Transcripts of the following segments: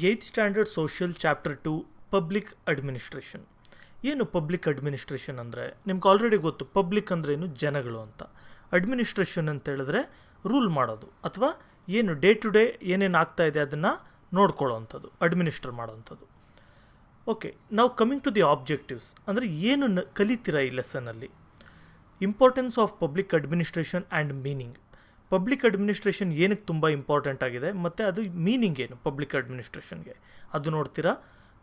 Eighth standard social chapter 2 public administration. ಏನು public administration ಅಂದರೆ ನಿಮ್ಗೆ ಆಲ್ರೆಡಿ ಗೊತ್ತು. ಪಬ್ಲಿಕ್ ಅಂದರೆ ಏನು, ಜನಗಳು ಅಂತ. ಅಡ್ಮಿನಿಸ್ಟ್ರೇಷನ್ ಅಂತ ಹೇಳಿದ್ರೆ ರೂಲ್ ಮಾಡೋದು ಅಥವಾ ಏನು ಡೇ ಟು ಡೇ ಏನೇನು ಆಗ್ತಾ ಇದೆ ಅದನ್ನು ನೋಡ್ಕೊಳ್ಳೋ ಅಂಥದ್ದು, ಅಡ್ಮಿನಿಸ್ಟ್ರ್ ಮಾಡೋವಂಥದ್ದು. ಓಕೆ, ನಾವು ಕಮಿಂಗ್ ಟು ದಿ ಆಬ್ಜೆಕ್ಟಿವ್ಸ್ ಅಂದರೆ ಏನು ಕಲಿತೀರಾ ಈ ಲೆಸನಲ್ಲಿ. Importance of public administration and meaning. Public administration ಏನಕ್ಕೆ ತುಂಬ ಇಂಪಾರ್ಟೆಂಟ್ ಆಗಿದೆ ಮತ್ತು ಅದು ಮೀನಿಂಗ್ ಏನು ಪಬ್ಲಿಕ್ ಅಡ್ಮಿನಿಸ್ಟ್ರೇಷನ್ಗೆ ಅದು ನೋಡ್ತೀರಾ.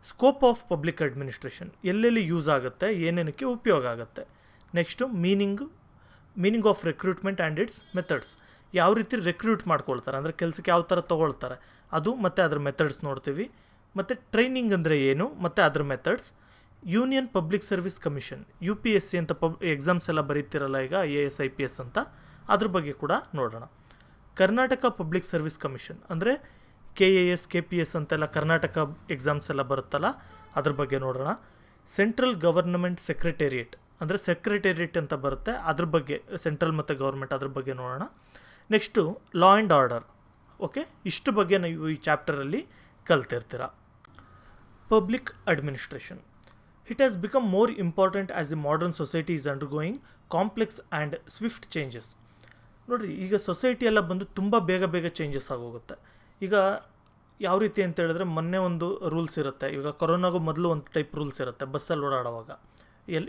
ಸ್ಕೋಪ್ ಆಫ್ ಪಬ್ಲಿಕ್ ಅಡ್ಮಿನಿಸ್ಟ್ರೇಷನ್, ಎಲ್ಲೆಲ್ಲಿ ಯೂಸ್ ಆಗುತ್ತೆ, ಏನೇನಕ್ಕೆ ಉಪಯೋಗ ಆಗುತ್ತೆ. Next meaning of recruitment and it's methods. ಯಾವ ರೀತಿ ರಿಕ್ರೂಟ್ ಮಾಡ್ಕೊಳ್ತಾರೆ ಅಂದರೆ ಕೆಲಸಕ್ಕೆ ಯಾವ ಥರ ತೊಗೊಳ್ತಾರೆ ಅದು ಮತ್ತು ಅದ್ರ ಮೆಥಡ್ಸ್ ನೋಡ್ತೀವಿ. ಮತ್ತು ಟ್ರೈನಿಂಗ್ ಅಂದರೆ ಏನು ಮತ್ತು ಅದ್ರ methods. Union public service commission, UPSC ಅಂತ ಎಕ್ಸಾಮ್ಸ್ ಎಲ್ಲ ಬರೀತಿರಲ್ಲ ಈಗ, IAS IPS ಅಂತ, ಅದ್ರ ಬಗ್ಗೆ ಕೂಡ ನೋಡೋಣ. ಕರ್ನಾಟಕ ಪಬ್ಲಿಕ್ ಸರ್ವಿಸ್ ಕಮಿಷನ್ ಅಂದರೆ KAS KPS ಅಂತೆಲ್ಲ ಕರ್ನಾಟಕ ಎಕ್ಸಾಮ್ಸ್ ಎಲ್ಲ ಬರುತ್ತಲ್ಲ, ಅದ್ರ ಬಗ್ಗೆ ನೋಡೋಣ. ಸೆಂಟ್ರಲ್ ಗವರ್ನಮೆಂಟ್ ಸೆಕ್ರೆಟೇರಿಯೇಟ್ ಅಂದರೆ ಸೆಕ್ರೆಟೇರಿಯೇಟ್ ಅಂತ ಬರುತ್ತೆ, ಅದ್ರ ಬಗ್ಗೆ ಸೆಂಟ್ರಲ್ ಮತ್ತು ಗೌರ್ಮೆಂಟ್ ಅದ್ರ ಬಗ್ಗೆ ನೋಡೋಣ. Next law and order. Okay, ಇಷ್ಟು ಬಗ್ಗೆ ನೀವು ಈ ಚಾಪ್ಟರಲ್ಲಿ ಕಲ್ತಿರ್ತೀರ. Public administration. It has become more important as the modern society is undergoing complex and swift changes. ನೋಡಿರಿ, ಈಗ ಸೊಸೈಟಿ ಎಲ್ಲ ಬಂದು ತುಂಬ ಬೇಗ ಚೇಂಜಸ್ ಆಗೋಗುತ್ತೆ. ಈಗ ಯಾವ ರೀತಿ ಅಂತ ಹೇಳಿದ್ರೆ, ಮೊನ್ನೆ ಒಂದು ರೂಲ್ಸ್ ಇರುತ್ತೆ, ಈಗ ಕೊರೋನಾಗೂ ಮೊದಲು ಒಂದು ಟೈಪ್ ರೂಲ್ಸ್ ಇರುತ್ತೆ. ಬಸ್ಸಲ್ಲಿ ಓಡಾಡುವಾಗ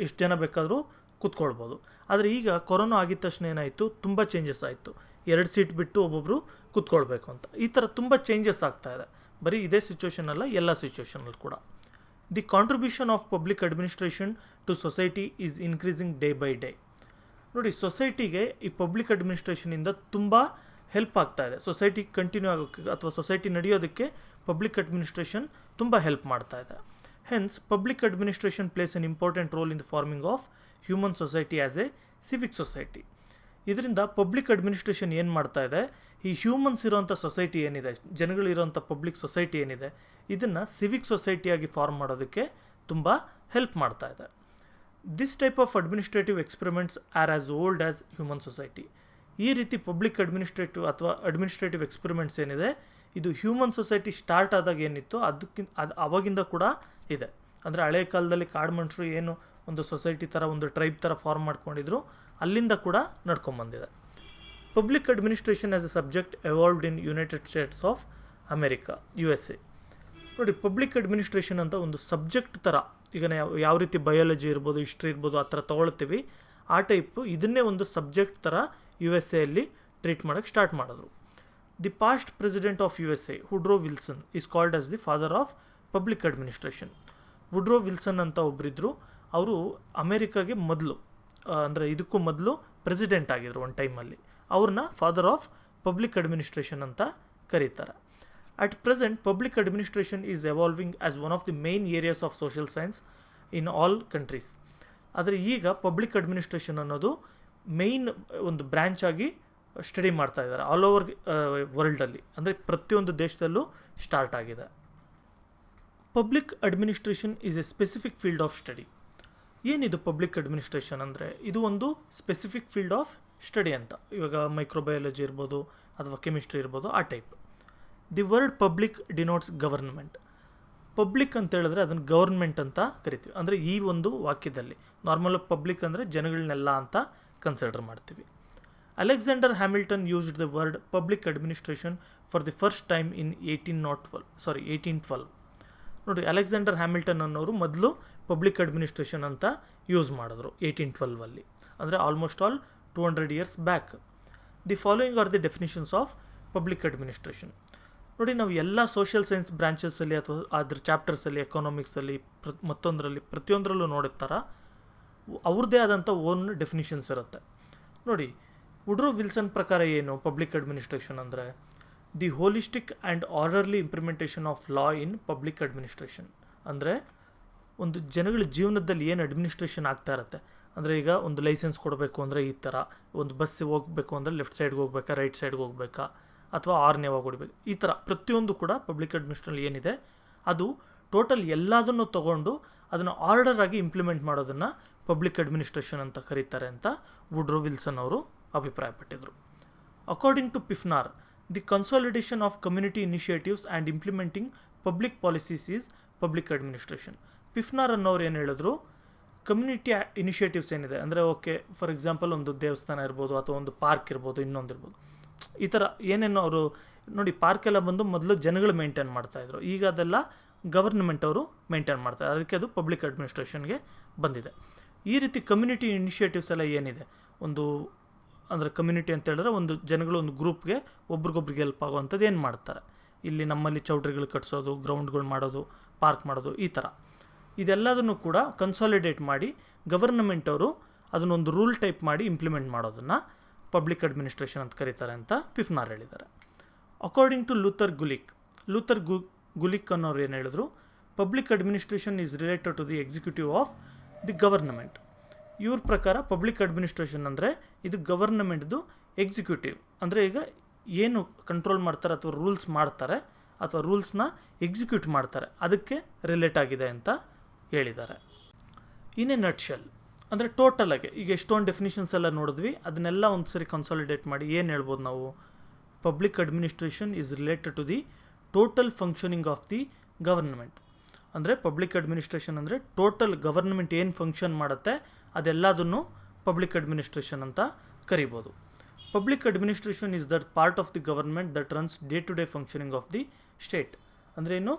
ಎಷ್ಟು ಜನ ಬೇಕಾದರೂ ಕೂತ್ಕೊಳ್ಬೋದು. ಆದರೆ ಈಗ ಕೊರೋನಾ ಆಗಿದ ತಕ್ಷಣ ಏನಾಯಿತು, ತುಂಬ ಚೇಂಜಸ್ ಆಯಿತು. 2 ಸೀಟ್ ಬಿಟ್ಟು ಒಬ್ಬೊಬ್ಬರು ಕೂತ್ಕೊಳ್ಬೇಕು ಅಂತ. ಈ ಥರ ತುಂಬ ಚೇಂಜಸ್ ಆಗ್ತಾಯಿದೆ. ಬರೀ ಇದೇ ಸಿಚುವೇಷನ್ ಅಲ್ಲ, ಎಲ್ಲ ಸಿಚುವೇಷನಲ್ಲಿ ಕೂಡ. The contribution of public administration to society is increasing day by day. ನೋಡಿ, ಸೊಸೈಟಿಗೆ ಈ ಪಬ್ಲಿಕ್ ಅಡ್ಮಿನಿಸ್ಟ್ರೇಷನಿಂದ ತುಂಬ ಹೆಲ್ಪ್ ಆಗ್ತಾ ಇದೆ. ಸೊಸೈಟಿ ಕಂಟಿನ್ಯೂ ಆಗೋಕ್ಕೆ ಅಥವಾ ಸೊಸೈಟಿ ನಡೆಯೋದಕ್ಕೆ ಪಬ್ಲಿಕ್ ಅಡ್ಮಿನಿಸ್ಟ್ರೇಷನ್ ತುಂಬ ಹೆಲ್ಪ್ ಮಾಡ್ತಾ ಇದೆ. Hence public administration place N important role in the farming of human society as A Civic society. ಇದರಿಂದ ಪಬ್ಲಿಕ್ ಅಡ್ಮಿನಿಸ್ಟ್ರೇಷನ್ ಏನು ಮಾಡ್ತಾ ಇದೆ, ಈ ಹ್ಯೂಮನ್ಸ್ ಇರೋಂಥ ಸೊಸೈಟಿ ಏನಿದೆ, ಜನಗಳಿರೋಂಥ ಪಬ್ಲಿಕ್ ಸೊಸೈಟಿ ಏನಿದೆ, ಇದನ್ನು ಸಿವಿಕ್ ಸೊಸೈಟಿಯಾಗಿ ಫಾರ್ಮ್ ಮಾಡೋದಕ್ಕೆ ತುಂಬ ಹೆಲ್ಪ್ ಮಾಡ್ತಾ ಇದೆ. This type of administrative experiments are as old as human society. ಈ ರೀತಿ ಪಬ್ಲಿಕ್ ಅಡ್ಮಿನಿಸ್ಟ್ರೇಟಿವ್ ಎಕ್ಸ್ಪೆರಿಮೆಂಟ್ಸ್ ಏನಿದೆ, ಇದು ಹ್ಯೂಮನ್ ಸೊಸೈಟಿ ಸ್ಟಾರ್ಟ್ ಆದಾಗ ಏನಿತ್ತು ಅದು ಅವಾಗಿಂದ ಕೂಡ ಇದೆ. ಅಂದರೆ ಹಳೆ ಕಾಲದಲ್ಲಿ ಕಾಡು ಮನುಷ್ಯರು ಏನು ಒಂದು ಸೊಸೈಟಿ ಥರ, ಒಂದು ಟ್ರೈಬ್ ಥರ ಫಾರ್ಮ್ ಮಾಡ್ಕೊಂಡಿದ್ರು, ಅಲ್ಲಿಂದ ಕೂಡ ನಡ್ಕೊಂಬಂದಿದೆ. Public administration as a subject evolved in United States of America, USA. ನೋಡಿ, ಪಬ್ಲಿಕ್ ಅಡ್ಮಿನಿಸ್ಟ್ರೇಷನ್ ಅಂತ ಒಂದು ಸಬ್ಜೆಕ್ಟ್ ಥರ, ಈಗ ಯಾವ ರೀತಿ ಬಯಾಲಜಿ ಇರ್ಬೋದು, ಹಿಸ್ಟ್ರಿ ಇರ್ಬೋದು, ಆ ಥರ ತೊಗೊಳ್ತೀವಿ, ಆ ಟೈಪು ಇದನ್ನೇ ಒಂದು ಸಬ್ಜೆಕ್ಟ್ ಥರ USA ಟ್ರೀಟ್ ಮಾಡೋಕ್ಕೆ ಸ್ಟಾರ್ಟ್ ಮಾಡಿದ್ರು. The past president of USA, Woodrow Wilson, is called as the father of public administration. Woodrow Wilson ಅಂತ ಒಬ್ಬರಿದ್ದರು. ಅವರು ಅಮೇರಿಕಾಗೆ ಮೊದಲು, ಅಂದರೆ ಇದಕ್ಕೂ ಮೊದಲು ಪ್ರೆಸಿಡೆಂಟ್ ಆಗಿದ್ರು ಒಂದು ಟೈಮಲ್ಲಿ. ಅವ್ರನ್ನ ಫಾದರ್ ಆಫ್ ಪಬ್ಲಿಕ್ ಅಡ್ಮಿನಿಸ್ಟ್ರೇಷನ್ ಅಂತ ಕರೀತಾರೆ. At present, public administration is evolving as one of the main areas of social science in all countries. ಆದರೆ ಈಗ ಪಬ್ಲಿಕ್ ಅಡ್ಮಿನಿಸ್ಟ್ರೇಷನ್ ಅನ್ನೋದು ಮೇಯ್ನ್ ಒಂದು ಬ್ರ್ಯಾಂಚ್ ಆಗಿ ಸ್ಟಡಿ ಮಾಡ್ತಾ ಇದ್ದಾರೆ ಆಲ್ ಓವರ್ ವರ್ಲ್ಡಲ್ಲಿ, ಅಂದರೆ ಪ್ರತಿಯೊಂದು ದೇಶದಲ್ಲೂ ಸ್ಟಾರ್ಟ್ ಆಗಿದೆ. Public administration is A specific field of study. ಏನಿದು ಪಬ್ಲಿಕ್ ಅಡ್ಮಿನಿಸ್ಟ್ರೇಷನ್ ಅಂದರೆ, ಇದು ಒಂದು ಸ್ಪೆಸಿಫಿಕ್ ಫೀಲ್ಡ್ ಆಫ್ ಸ್ಟಡಿ ಅಂತ. ಇವಾಗ ಮೈಕ್ರೋಬಯಾಲಜಿ ಇರ್ಬೋದು ಅಥವಾ ಕೆಮಿಸ್ಟ್ರಿ ಇರ್ಬೋದು, ಆ type. The word public denotes government. Public ಅಂತ ಹೇಳಿದ್ರೆ ಅದನ್ನು ಗವರ್ನ್ಮೆಂಟ್ ಅಂತ ಕರಿತೀವಿ. ಅಂದರೆ ಈ ಒಂದು ವಾಕ್ಯದಲ್ಲಿ ನಾರ್ಮಲ್ ಪಬ್ಲಿಕ್ ಅಂದರೆ ಜನಗಳನ್ನೆಲ್ಲ ಅಂತ ಕನ್ಸಿಡರ್ ಮಾಡ್ತೀವಿ. Alexander Hamilton used the word public administration for the first time in 1812. ನೋಡಿ, ಅಲೆಕ್ಸಾಂಡರ್ ಹ್ಯಾಮಿಲ್ಟನ್ ಅನ್ನೋರು ಮೊದಲು ಪಬ್ಲಿಕ್ ಅಡ್ಮಿನಿಸ್ಟ್ರೇಷನ್ ಅಂತ ಯೂಸ್ ಮಾಡಿದ್ರು 1812ಅಲ್ಲಿ, ಅಂದರೆ almost all 200 years back. The following are the definitions of public administration. ನೋಡಿ, ನಾವು ಎಲ್ಲ ಸೋಷಿಯಲ್ ಸೈನ್ಸ್ ಬ್ರಾಂಚಸಲ್ಲಿ ಅಥವಾ ಅದ್ರ ಚಾಪ್ಟರ್ಸಲ್ಲಿ, ಎಕನಾಮಿಕ್ಸಲ್ಲಿ, ಮತ್ತೊಂದರಲ್ಲಿ ಪ್ರತಿಯೊಂದರಲ್ಲೂ ನೋಡುತ್ತಾರ ಅವ್ರದ್ದೇ ಆದಂಥ ಓನ್ ಡೆಫಿನಿಷನ್ಸ್ ಇರುತ್ತೆ. ನೋಡಿ, ವುಡ್ರೋ ವಿಲ್ಸನ್ ಪ್ರಕಾರ ಏನು ಪಬ್ಲಿಕ್ ಅಡ್ಮಿನಿಸ್ಟ್ರೇಷನ್ ಅಂದರೆ, the holistic and orderly implementation of law in public administration. ಅಂದರೆ ಒಂದು ಜನಗಳ ಜೀವನದಲ್ಲಿ ಏನು ಅಡ್ಮಿನಿಸ್ಟ್ರೇಷನ್ ಆಗ್ತಾ ಇರುತ್ತೆ, ಅಂದರೆ ಈಗ ಒಂದು ಲೈಸೆನ್ಸ್ ಕೊಡಬೇಕು ಅಂದರೆ ಈ ಥರ, ಒಂದು ಬಸ್ಸಿಗೆ ಹೋಗಬೇಕು ಅಂದರೆ ಲೆಫ್ಟ್ ಸೈಡ್ಗೆ ಹೋಗ್ಬೇಕಾ, ರೈಟ್ ಸೈಡ್ಗೆ ಹೋಗ್ಬೇಕಾ, ಅಥವಾ ಆರ್ನ್ ಯಾವಾಗ ಹೊಡಿಬೇಕು, ಈ ಥರ ಪ್ರತಿಯೊಂದು ಕೂಡ ಪಬ್ಲಿಕ್ ಅಡ್ಮಿನಿಸ್ಟ್ರೇಷನ್ ಏನಿದೆ ಅದು ಟೋಟಲ್ ಎಲ್ಲದನ್ನು ತೊಗೊಂಡು ಅದನ್ನು ಆರ್ಡರ್ ಆಗಿ ಇಂಪ್ಲಿಮೆಂಟ್ ಮಾಡೋದನ್ನು ಪಬ್ಲಿಕ್ ಅಡ್ಮಿನಿಸ್ಟ್ರೇಷನ್ ಅಂತ ಕರೀತಾರೆ ಅಂತ ವುಡ್ರೋ ವಿಲ್ಸನ್ ಅವರು ಅಭಿಪ್ರಾಯಪಟ್ಟಿದ್ರು. According to Pfiffner, the consolidation of community initiatives and implementing public policies is public administration. Pfiffner ಅನ್ನೋರು ಏನು ಹೇಳಿದ್ರು, ಕಮ್ಯುನಿಟಿ ಇನಿಷಿಯೇಟಿವ್ಸ್ ಏನಿದೆ ಅಂದರೆ ಓಕೆ ಫಾರ್ ಎಕ್ಸಾಂಪಲ್ ಒಂದು ದೇವಸ್ಥಾನ ಇರ್ಬೋದು ಅಥವಾ ಒಂದು ಪಾರ್ಕ್ ಇರ್ಬೋದು, ಇನ್ನೊಂದಿರ್ಬೋದು, ಈ ಥರ ಏನೇನೋ ಅವರು ನೋಡಿ ಪಾರ್ಕೆಲ್ಲ ಬಂದು ಮೊದಲು ಜನಗಳು ಮೇಂಟೈನ್ ಮಾಡ್ತಾಯಿದ್ರು, ಈಗ ಅದೆಲ್ಲ ಗವರ್ನಮೆಂಟ್ ಅವರು ಮೇಂಟೈನ್ ಮಾಡ್ತಾರೆ, ಅದಕ್ಕೆ ಅದು ಪಬ್ಲಿಕ್ ಅಡ್ಮಿನಿಸ್ಟ್ರೇಷನ್ಗೆ ಬಂದಿದೆ. ಈ ರೀತಿ ಕಮ್ಯುನಿಟಿ ಇನಿಷಿಯೇಟಿವ್ಸ್ ಎಲ್ಲ ಏನಿದೆ, ಒಂದು ಅಂದರೆ ಕಮ್ಯುನಿಟಿ ಅಂತ ಹೇಳಿದ್ರೆ ಒಂದು ಜನಗಳು ಒಂದು ಗ್ರೂಪ್ಗೆ ಒಬ್ರಿಗೊಬ್ರಿಗೆ ಹೆಲ್ಪ್ ಆಗುವಂಥದ್ದು ಏನು ಮಾಡ್ತಾರೆ, ಇಲ್ಲಿ ನಮ್ಮಲ್ಲಿ ಚೌಟ್ರಿಗಳು ಕಟ್ಸೋದು, ಗ್ರೌಂಡ್ಗಳು ಮಾಡೋದು, ಪಾರ್ಕ್ ಮಾಡೋದು, ಈ ಥರ ಇದೆಲ್ಲದನ್ನು ಕೂಡ ಕನ್ಸಾಲಿಡೇಟ್ ಮಾಡಿ ಗವರ್ನಮೆಂಟ್ ಅವರು ಅದನ್ನೊಂದು ರೂಲ್ ಟೈಪ್ ಮಾಡಿ ಇಂಪ್ಲಿಮೆಂಟ್ ಮಾಡೋದನ್ನು ಪಬ್ಲಿಕ್ ಅಡ್ಮಿನಿಸ್ಟ್ರೇಷನ್ ಅಂತ ಕರೀತಾರೆ ಅಂತ ಪಿಫ್ನಾರ್ ಹೇಳಿದ್ದಾರೆ. ಅಕಾರ್ಡಿಂಗ್ ಟು ಲೂಥರ್ ಗುಲಿಕ್ ಅನ್ನೋರು ಏನು ಹೇಳಿದ್ರು, public administration is related to the executive of the government. ಇವ್ರ ಪ್ರಕಾರ ಪಬ್ಲಿಕ್ ಅಡ್ಮಿನಿಸ್ಟ್ರೇಷನ್ ಅಂದರೆ ಇದು ಗವರ್ನಮೆಂಟ್ದು ಎಕ್ಸಿಕ್ಯೂಟಿವ್, ಅಂದರೆ ಈಗ ಏನು ಕಂಟ್ರೋಲ್ ಮಾಡ್ತಾರೆ ಅಥವಾ ರೂಲ್ಸ್ ಮಾಡ್ತಾರೆ ಅಥವಾ ರೂಲ್ಸ್ನ ಎಕ್ಸಿಕ್ಯೂಟ್ ಮಾಡ್ತಾರೆ ಅದಕ್ಕೆ ರಿಲೇಟ್ ಆಗಿದೆ ಅಂತ ಹೇಳಿದ್ದಾರೆ. ಇನ್ ಎ ನಟ್ಶೆಲ್ ಅಂದರೆ ಟೋಟಲಾಗಿ ಈಗ ಎಷ್ಟೊಂದು ಡೆಫಿನಿಷನ್ಸ್ ಎಲ್ಲ ನೋಡಿದ್ವಿ, ಅದನ್ನೆಲ್ಲ ಒಂದು ಸರಿ ಕನ್ಸಾಲಿಡೇಟ್ ಮಾಡಿ ಏನು ಹೇಳ್ಬೋದು ನಾವು, public administration is related to the total functioning of the government. ಅಂದರೆ ಪಬ್ಲಿಕ್ ಅಡ್ಮಿನಿಸ್ಟ್ರೇಷನ್ ಅಂದರೆ ಟೋಟಲ್ ಗವರ್ನಮೆಂಟ್ ಏನು ಫಂಕ್ಷನ್ ಮಾಡುತ್ತೆ ಅದೆಲ್ಲದನ್ನು ಪಬ್ಲಿಕ್ ಅಡ್ಮಿನಿಸ್ಟ್ರೇಷನ್ ಅಂತ ಕರಿಬೋದು. Public administration is that part of the government that runs day to day functioning of the state. ಅಂದರೆ ಏನು,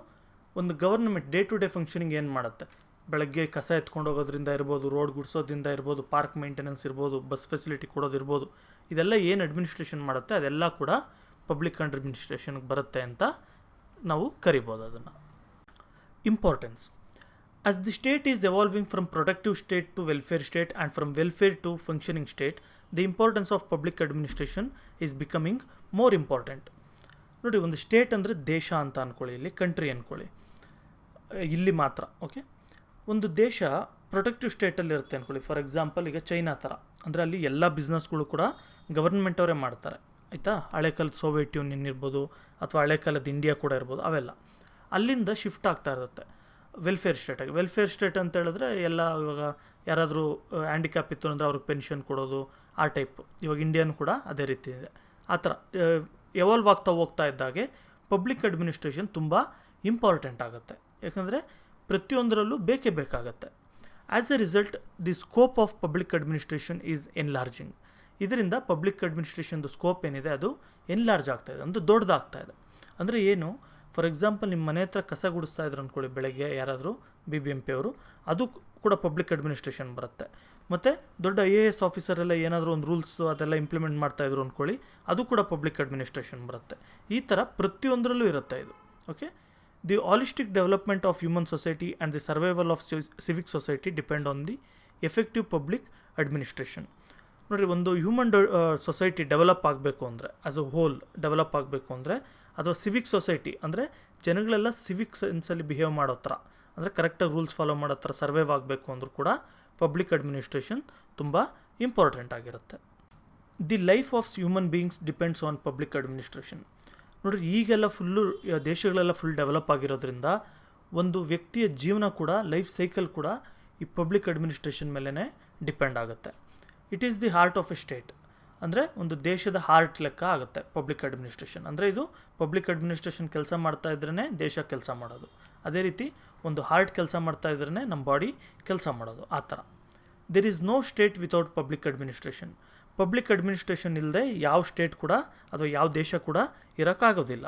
ಒಂದು government day to day functioning ಏನು ಮಾಡುತ್ತೆ, ಬೆಳಗ್ಗೆ ಕಸ ಎತ್ಕೊಂಡು ಹೋಗೋದ್ರಿಂದ ಇರ್ಬೋದು, ರೋಡ್ ಗುಡಿಸೋದ್ರಿಂದ ಇರ್ಬೋದು, ಪಾರ್ಕ್ ಮೇಂಟೆನೆನ್ಸ್ ಇರ್ಬೋದು, ಬಸ್ ಫೆಸಿಲಿಟಿ ಕೊಡೋದಿರ್ಬೋದು, ಇದೆಲ್ಲ ಏನು ಅಡ್ಮಿನಿಸ್ಟ್ರೇಷನ್ ಮಾಡುತ್ತೆ ಅದೆಲ್ಲ ಕೂಡ ಪಬ್ಲಿಕ್ ಅಡ್ಮಿನಿಸ್ಟ್ರೇಷನ್ಗೆ ಬರುತ್ತೆ ಅಂತ ನಾವು ಕರಿಬೋದು ಅದನ್ನು. Importance. As the state is evolving from productive state to welfare state and from welfare to functioning state, the importance of public administration is becoming more important. ನೋಡಿ, ಒಂದು ಸ್ಟೇಟ್ ಅಂದರೆ ದೇಶ ಅಂತ ಅಂದ್ಕೊಳ್ಳಿ, ಇಲ್ಲಿ ಕಂಟ್ರಿ ಅಂದ್ಕೊಳ್ಳಿ, ಇಲ್ಲಿ ಮಾತ್ರ. ಓಕೆ, ಒಂದು ದೇಶ ಪ್ರೊಡಕ್ಟಿವ್ ಸ್ಟೇಟಲ್ಲಿ ಇರುತ್ತೆ ಅಂದ್ಕೊಳ್ಳಿ. ಫಾರ್ ಎಕ್ಸಾಂಪಲ್ ಈಗ ಚೈನಾ ಥರ, ಅಂದರೆ ಅಲ್ಲಿ ಎಲ್ಲ ಬಿಸ್ನೆಸ್ಗಳು ಕೂಡ ಗವರ್ನಮೆಂಟ್ ಅವರೇ ಮಾಡ್ತಾರೆ, ಆಯಿತಾ. ಹಳೆ ಕಾಲದ ಸೋವಿಯತ್ ಯೂನಿಯನ್ ಇರ್ಬೋದು ಅಥವಾ ಹಳೆ ಕಾಲದ ಇಂಡಿಯಾ ಕೂಡ ಇರ್ಬೋದು, ಅವೆಲ್ಲ ಅಲ್ಲಿಂದ ಶಿಫ್ಟ್ ಆಗ್ತಾ ಇರುತ್ತೆ ವೆಲ್ಫೇರ್ ಸ್ಟೇಟಾಗಿ. ವೆಲ್ಫೇರ್ ಸ್ಟೇಟ್ ಅಂತ ಹೇಳಿದ್ರೆ ಎಲ್ಲ ಇವಾಗ ಯಾರಾದರೂ ಹ್ಯಾಂಡಿಕ್ಯಾಪ್ ಇತ್ತು ಅಂದರೆ ಅವ್ರಿಗೆ ಪೆನ್ಷನ್ ಕೊಡೋದು, ಆ ಟೈಪ್. ಇವಾಗ ಇಂಡಿಯನ್ ಕೂಡ ಅದೇ ರೀತಿ ಇದೆ. ಆ ಥರ ಎವಾಲ್ವ್ ಆಗ್ತಾ ಹೋಗ್ತಾ ಇದ್ದಾಗೆ ಪಬ್ಲಿಕ್ ಅಡ್ಮಿನಿಸ್ಟ್ರೇಷನ್ ತುಂಬ ಇಂಪಾರ್ಟೆಂಟ್ ಆಗುತ್ತೆ, ಯಾಕಂದರೆ ಪ್ರತಿಯೊಂದರಲ್ಲೂ ಬೇಕೇ ಬೇಕಾಗತ್ತೆ. As a result the scope of public administration is enlarging. ಇದರಿಂದ ಪಬ್ಲಿಕ್ ಅಡ್ಮಿನಿಸ್ಟ್ರೇಷನ್ದು ಸ್ಕೋಪ್ ಏನಿದೆ ಅದು ಎನ್ಲಾರ್ಜ್ ಆಗ್ತಾಯಿದೆ, ಅಂದರೆ ದೊಡ್ಡದಾಗ್ತಾಯಿದೆ. ಅಂದರೆ ಏನು, ಫಾರ್ ಎಕ್ಸಾಂಪಲ್ ನಿಮ್ಮ ಮನೆ ಹತ್ರ ಕಸ ಗುಡಿಸ್ತಾ ಇದ್ರು ಅಂದ್ಕೊಳ್ಳಿ, ಬೆಳಗ್ಗೆ ಯಾರಾದರೂ BBMP ಅವರು, ಅದು ಕೂಡ ಪಬ್ಲಿಕ್ ಅಡ್ಮಿನಿಸ್ಟ್ರೇಷನ್ ಬರುತ್ತೆ. ಮತ್ತು ದೊಡ್ಡ IAS ಆಫೀಸರೆಲ್ಲ ಏನಾದರೂ ಒಂದು ರೂಲ್ಸ್ ಅದೆಲ್ಲ ಇಂಪ್ಲಿಮೆಂಟ್ ಮಾಡ್ತಾಯಿದ್ರು ಅಂದ್ಕೊಳ್ಳಿ, ಅದು ಕೂಡ ಪಬ್ಲಿಕ್ ಅಡ್ಮಿನಿಸ್ಟ್ರೇಷನ್ ಬರುತ್ತೆ. ಈ ಥರ ಪ್ರತಿಯೊಂದರಲ್ಲೂ ಇರುತ್ತೆ ಇದು. Okay, the holistic development of human society and the survival of Civic society depend on the effective public administration. ನೋಡಿರಿ, ಒಂದು ಹ್ಯೂಮನ್ ಸೊಸೈಟಿ ಡೆವಲಪ್ ಆಗಬೇಕು ಅಂದರೆ, ಆ್ಯಸ್ ಅ ಹೋಲ್ ಡೆವಲಪ್ ಆಗಬೇಕು ಅಂದರೆ, ಅಥವಾ ಸಿವಿಕ್ ಸೊಸೈಟಿ ಅಂದರೆ ಜನಗಳೆಲ್ಲ ಸಿವಿಕ್ ಸೆನ್ಸಲ್ಲಿ ಬಿಹೇವ್ ಮಾಡೋ ಥರ, ಅಂದರೆ ಕರೆಕ್ಟಾಗಿ ರೂಲ್ಸ್ ಫಾಲೋ ಮಾಡೋ ಥರ ಸರ್ವೈವ್ ಆಗಬೇಕು ಅಂದರೂ ಕೂಡ ಪಬ್ಲಿಕ್ ಅಡ್ಮಿನಿಸ್ಟ್ರೇಷನ್ ತುಂಬ ಇಂಪಾರ್ಟೆಂಟ್ ಆಗಿರುತ್ತೆ. The life of human beings depends on public administration. ನೋಡಿರಿ, ಈಗೆಲ್ಲ ಫುಲ್ಲು ದೇಶಗಳೆಲ್ಲ ಫುಲ್ ಡೆವಲಪ್ ಆಗಿರೋದ್ರಿಂದ ಒಂದು ವ್ಯಕ್ತಿಯ ಜೀವನ ಕೂಡ, ಲೈಫ್ ಸೈಕಲ್ ಕೂಡ ಈ ಪಬ್ಲಿಕ್ ಅಡ್ಮಿನಿಸ್ಟ್ರೇಷನ್ ಮೇಲೇ ಡಿಪೆಂಡ್ ಆಗುತ್ತೆ. It is the heart of A state, ಅಂದರೆ ಒಂದು ದೇಶದ ಹಾರ್ಟ್ ಲೆಕ್ಕ ಆಗುತ್ತೆ ಪಬ್ಲಿಕ್ ಅಡ್ಮಿನಿಸ್ಟ್ರೇಷನ್. ಅಂದರೆ ಇದು ಪಬ್ಲಿಕ್ ಅಡ್ಮಿನಿಸ್ಟ್ರೇಷನ್ ಕೆಲಸ ಮಾಡ್ತಾ ಇದ್ರೇ ದೇಶ ಕೆಲಸ ಮಾಡೋದು, ಅದೇ ರೀತಿ ಒಂದು ಹಾರ್ಟ್ ಕೆಲಸ ಮಾಡ್ತಾ ಇದ್ರೇ ನಮ್ಮ ಬಾಡಿ ಕೆಲಸ ಮಾಡೋದು, ಆ ಥರ. There is no state without public administration. Public administration ಇಲ್ಲದೆ ಯಾವ ಸ್ಟೇಟ್ ಕೂಡ ಅಥವಾ ಯಾವ ದೇಶ ಕೂಡ ಇರೋಕ್ಕಾಗೋದಿಲ್ಲ.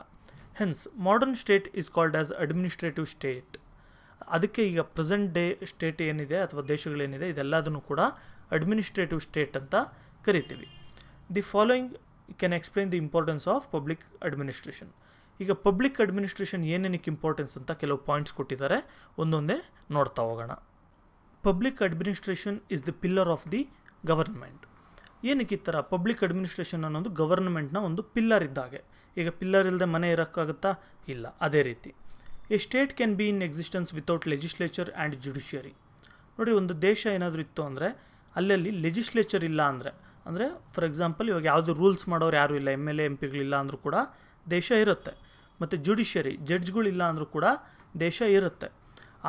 Hence modern state is called as administrative state. ಅದಕ್ಕೆ ಈಗ ಪ್ರೆಸೆಂಟ್ ಡೇ ಸ್ಟೇಟ್ ಏನಿದೆ ಅಥವಾ ದೇಶಗಳೇನಿದೆ ಇದೆಲ್ಲದನ್ನು ಕೂಡ ಅಡ್ಮಿನಿಸ್ಟ್ರೇಟಿವ್ ಸ್ಟೇಟ್ ಅಂತ ಕರಿತೀವಿ. The following can explain the importance of public administration. ಈಗ ಪಬ್ಲಿಕ್ ಅಡ್ಮಿನಿಸ್ಟ್ರೇಷನ್ ಏನೇನಕ್ಕೆ ಇಂಪಾರ್ಟೆನ್ಸ್ ಅಂತ ಕೆಲವು ಪಾಯಿಂಟ್ಸ್ ಕೊಟ್ಟಿದ್ದಾರೆ, ಒಂದೊಂದೇ ನೋಡ್ತಾ ಹೋಗೋಣ. Public administration is the pillar of the government. ಏನಕ್ಕೆ ಈ ಥರ ಪಬ್ಲಿಕ್ ಅಡ್ಮಿನಿಸ್ಟ್ರೇಷನ್ ಅನ್ನೋದು ಗವರ್ನಮೆಂಟ್ನ ಒಂದು ಪಿಲ್ಲರ್ ಇದ್ದಾಗೆ. ಈಗ ಪಿಲ್ಲರ್ ಇಲ್ಲದೆ ಮನೆ ಇರೋಕ್ಕಾಗುತ್ತಾ? ಇಲ್ಲ. ಅದೇ ರೀತಿ A state can be in existence without legislature and judiciary. ನೋಡಿ, ಒಂದು ದೇಶ ಏನಾದರೂ ಇತ್ತು ಅಂದರೆ ಅಲ್ಲಲ್ಲಿ ಲೆಜಿಸ್ಲೇಚರ್ ಇಲ್ಲ ಅಂದರೆ ಫಾರ್ ಎಕ್ಸಾಂಪಲ್ ಇವಾಗ ಯಾವುದು ರೂಲ್ಸ್ ಮಾಡೋರು ಯಾರೂ ಇಲ್ಲ, MLA MPಗಳಿಲ್ಲ ಅಂದರೂ ಕೂಡ ದೇಶ ಇರುತ್ತೆ. ಮತ್ತು ಜುಡಿಷಿಯರಿ ಜಡ್ಜ್ಗಳಿಲ್ಲ ಅಂದರೂ ಕೂಡ ದೇಶ ಇರುತ್ತೆ.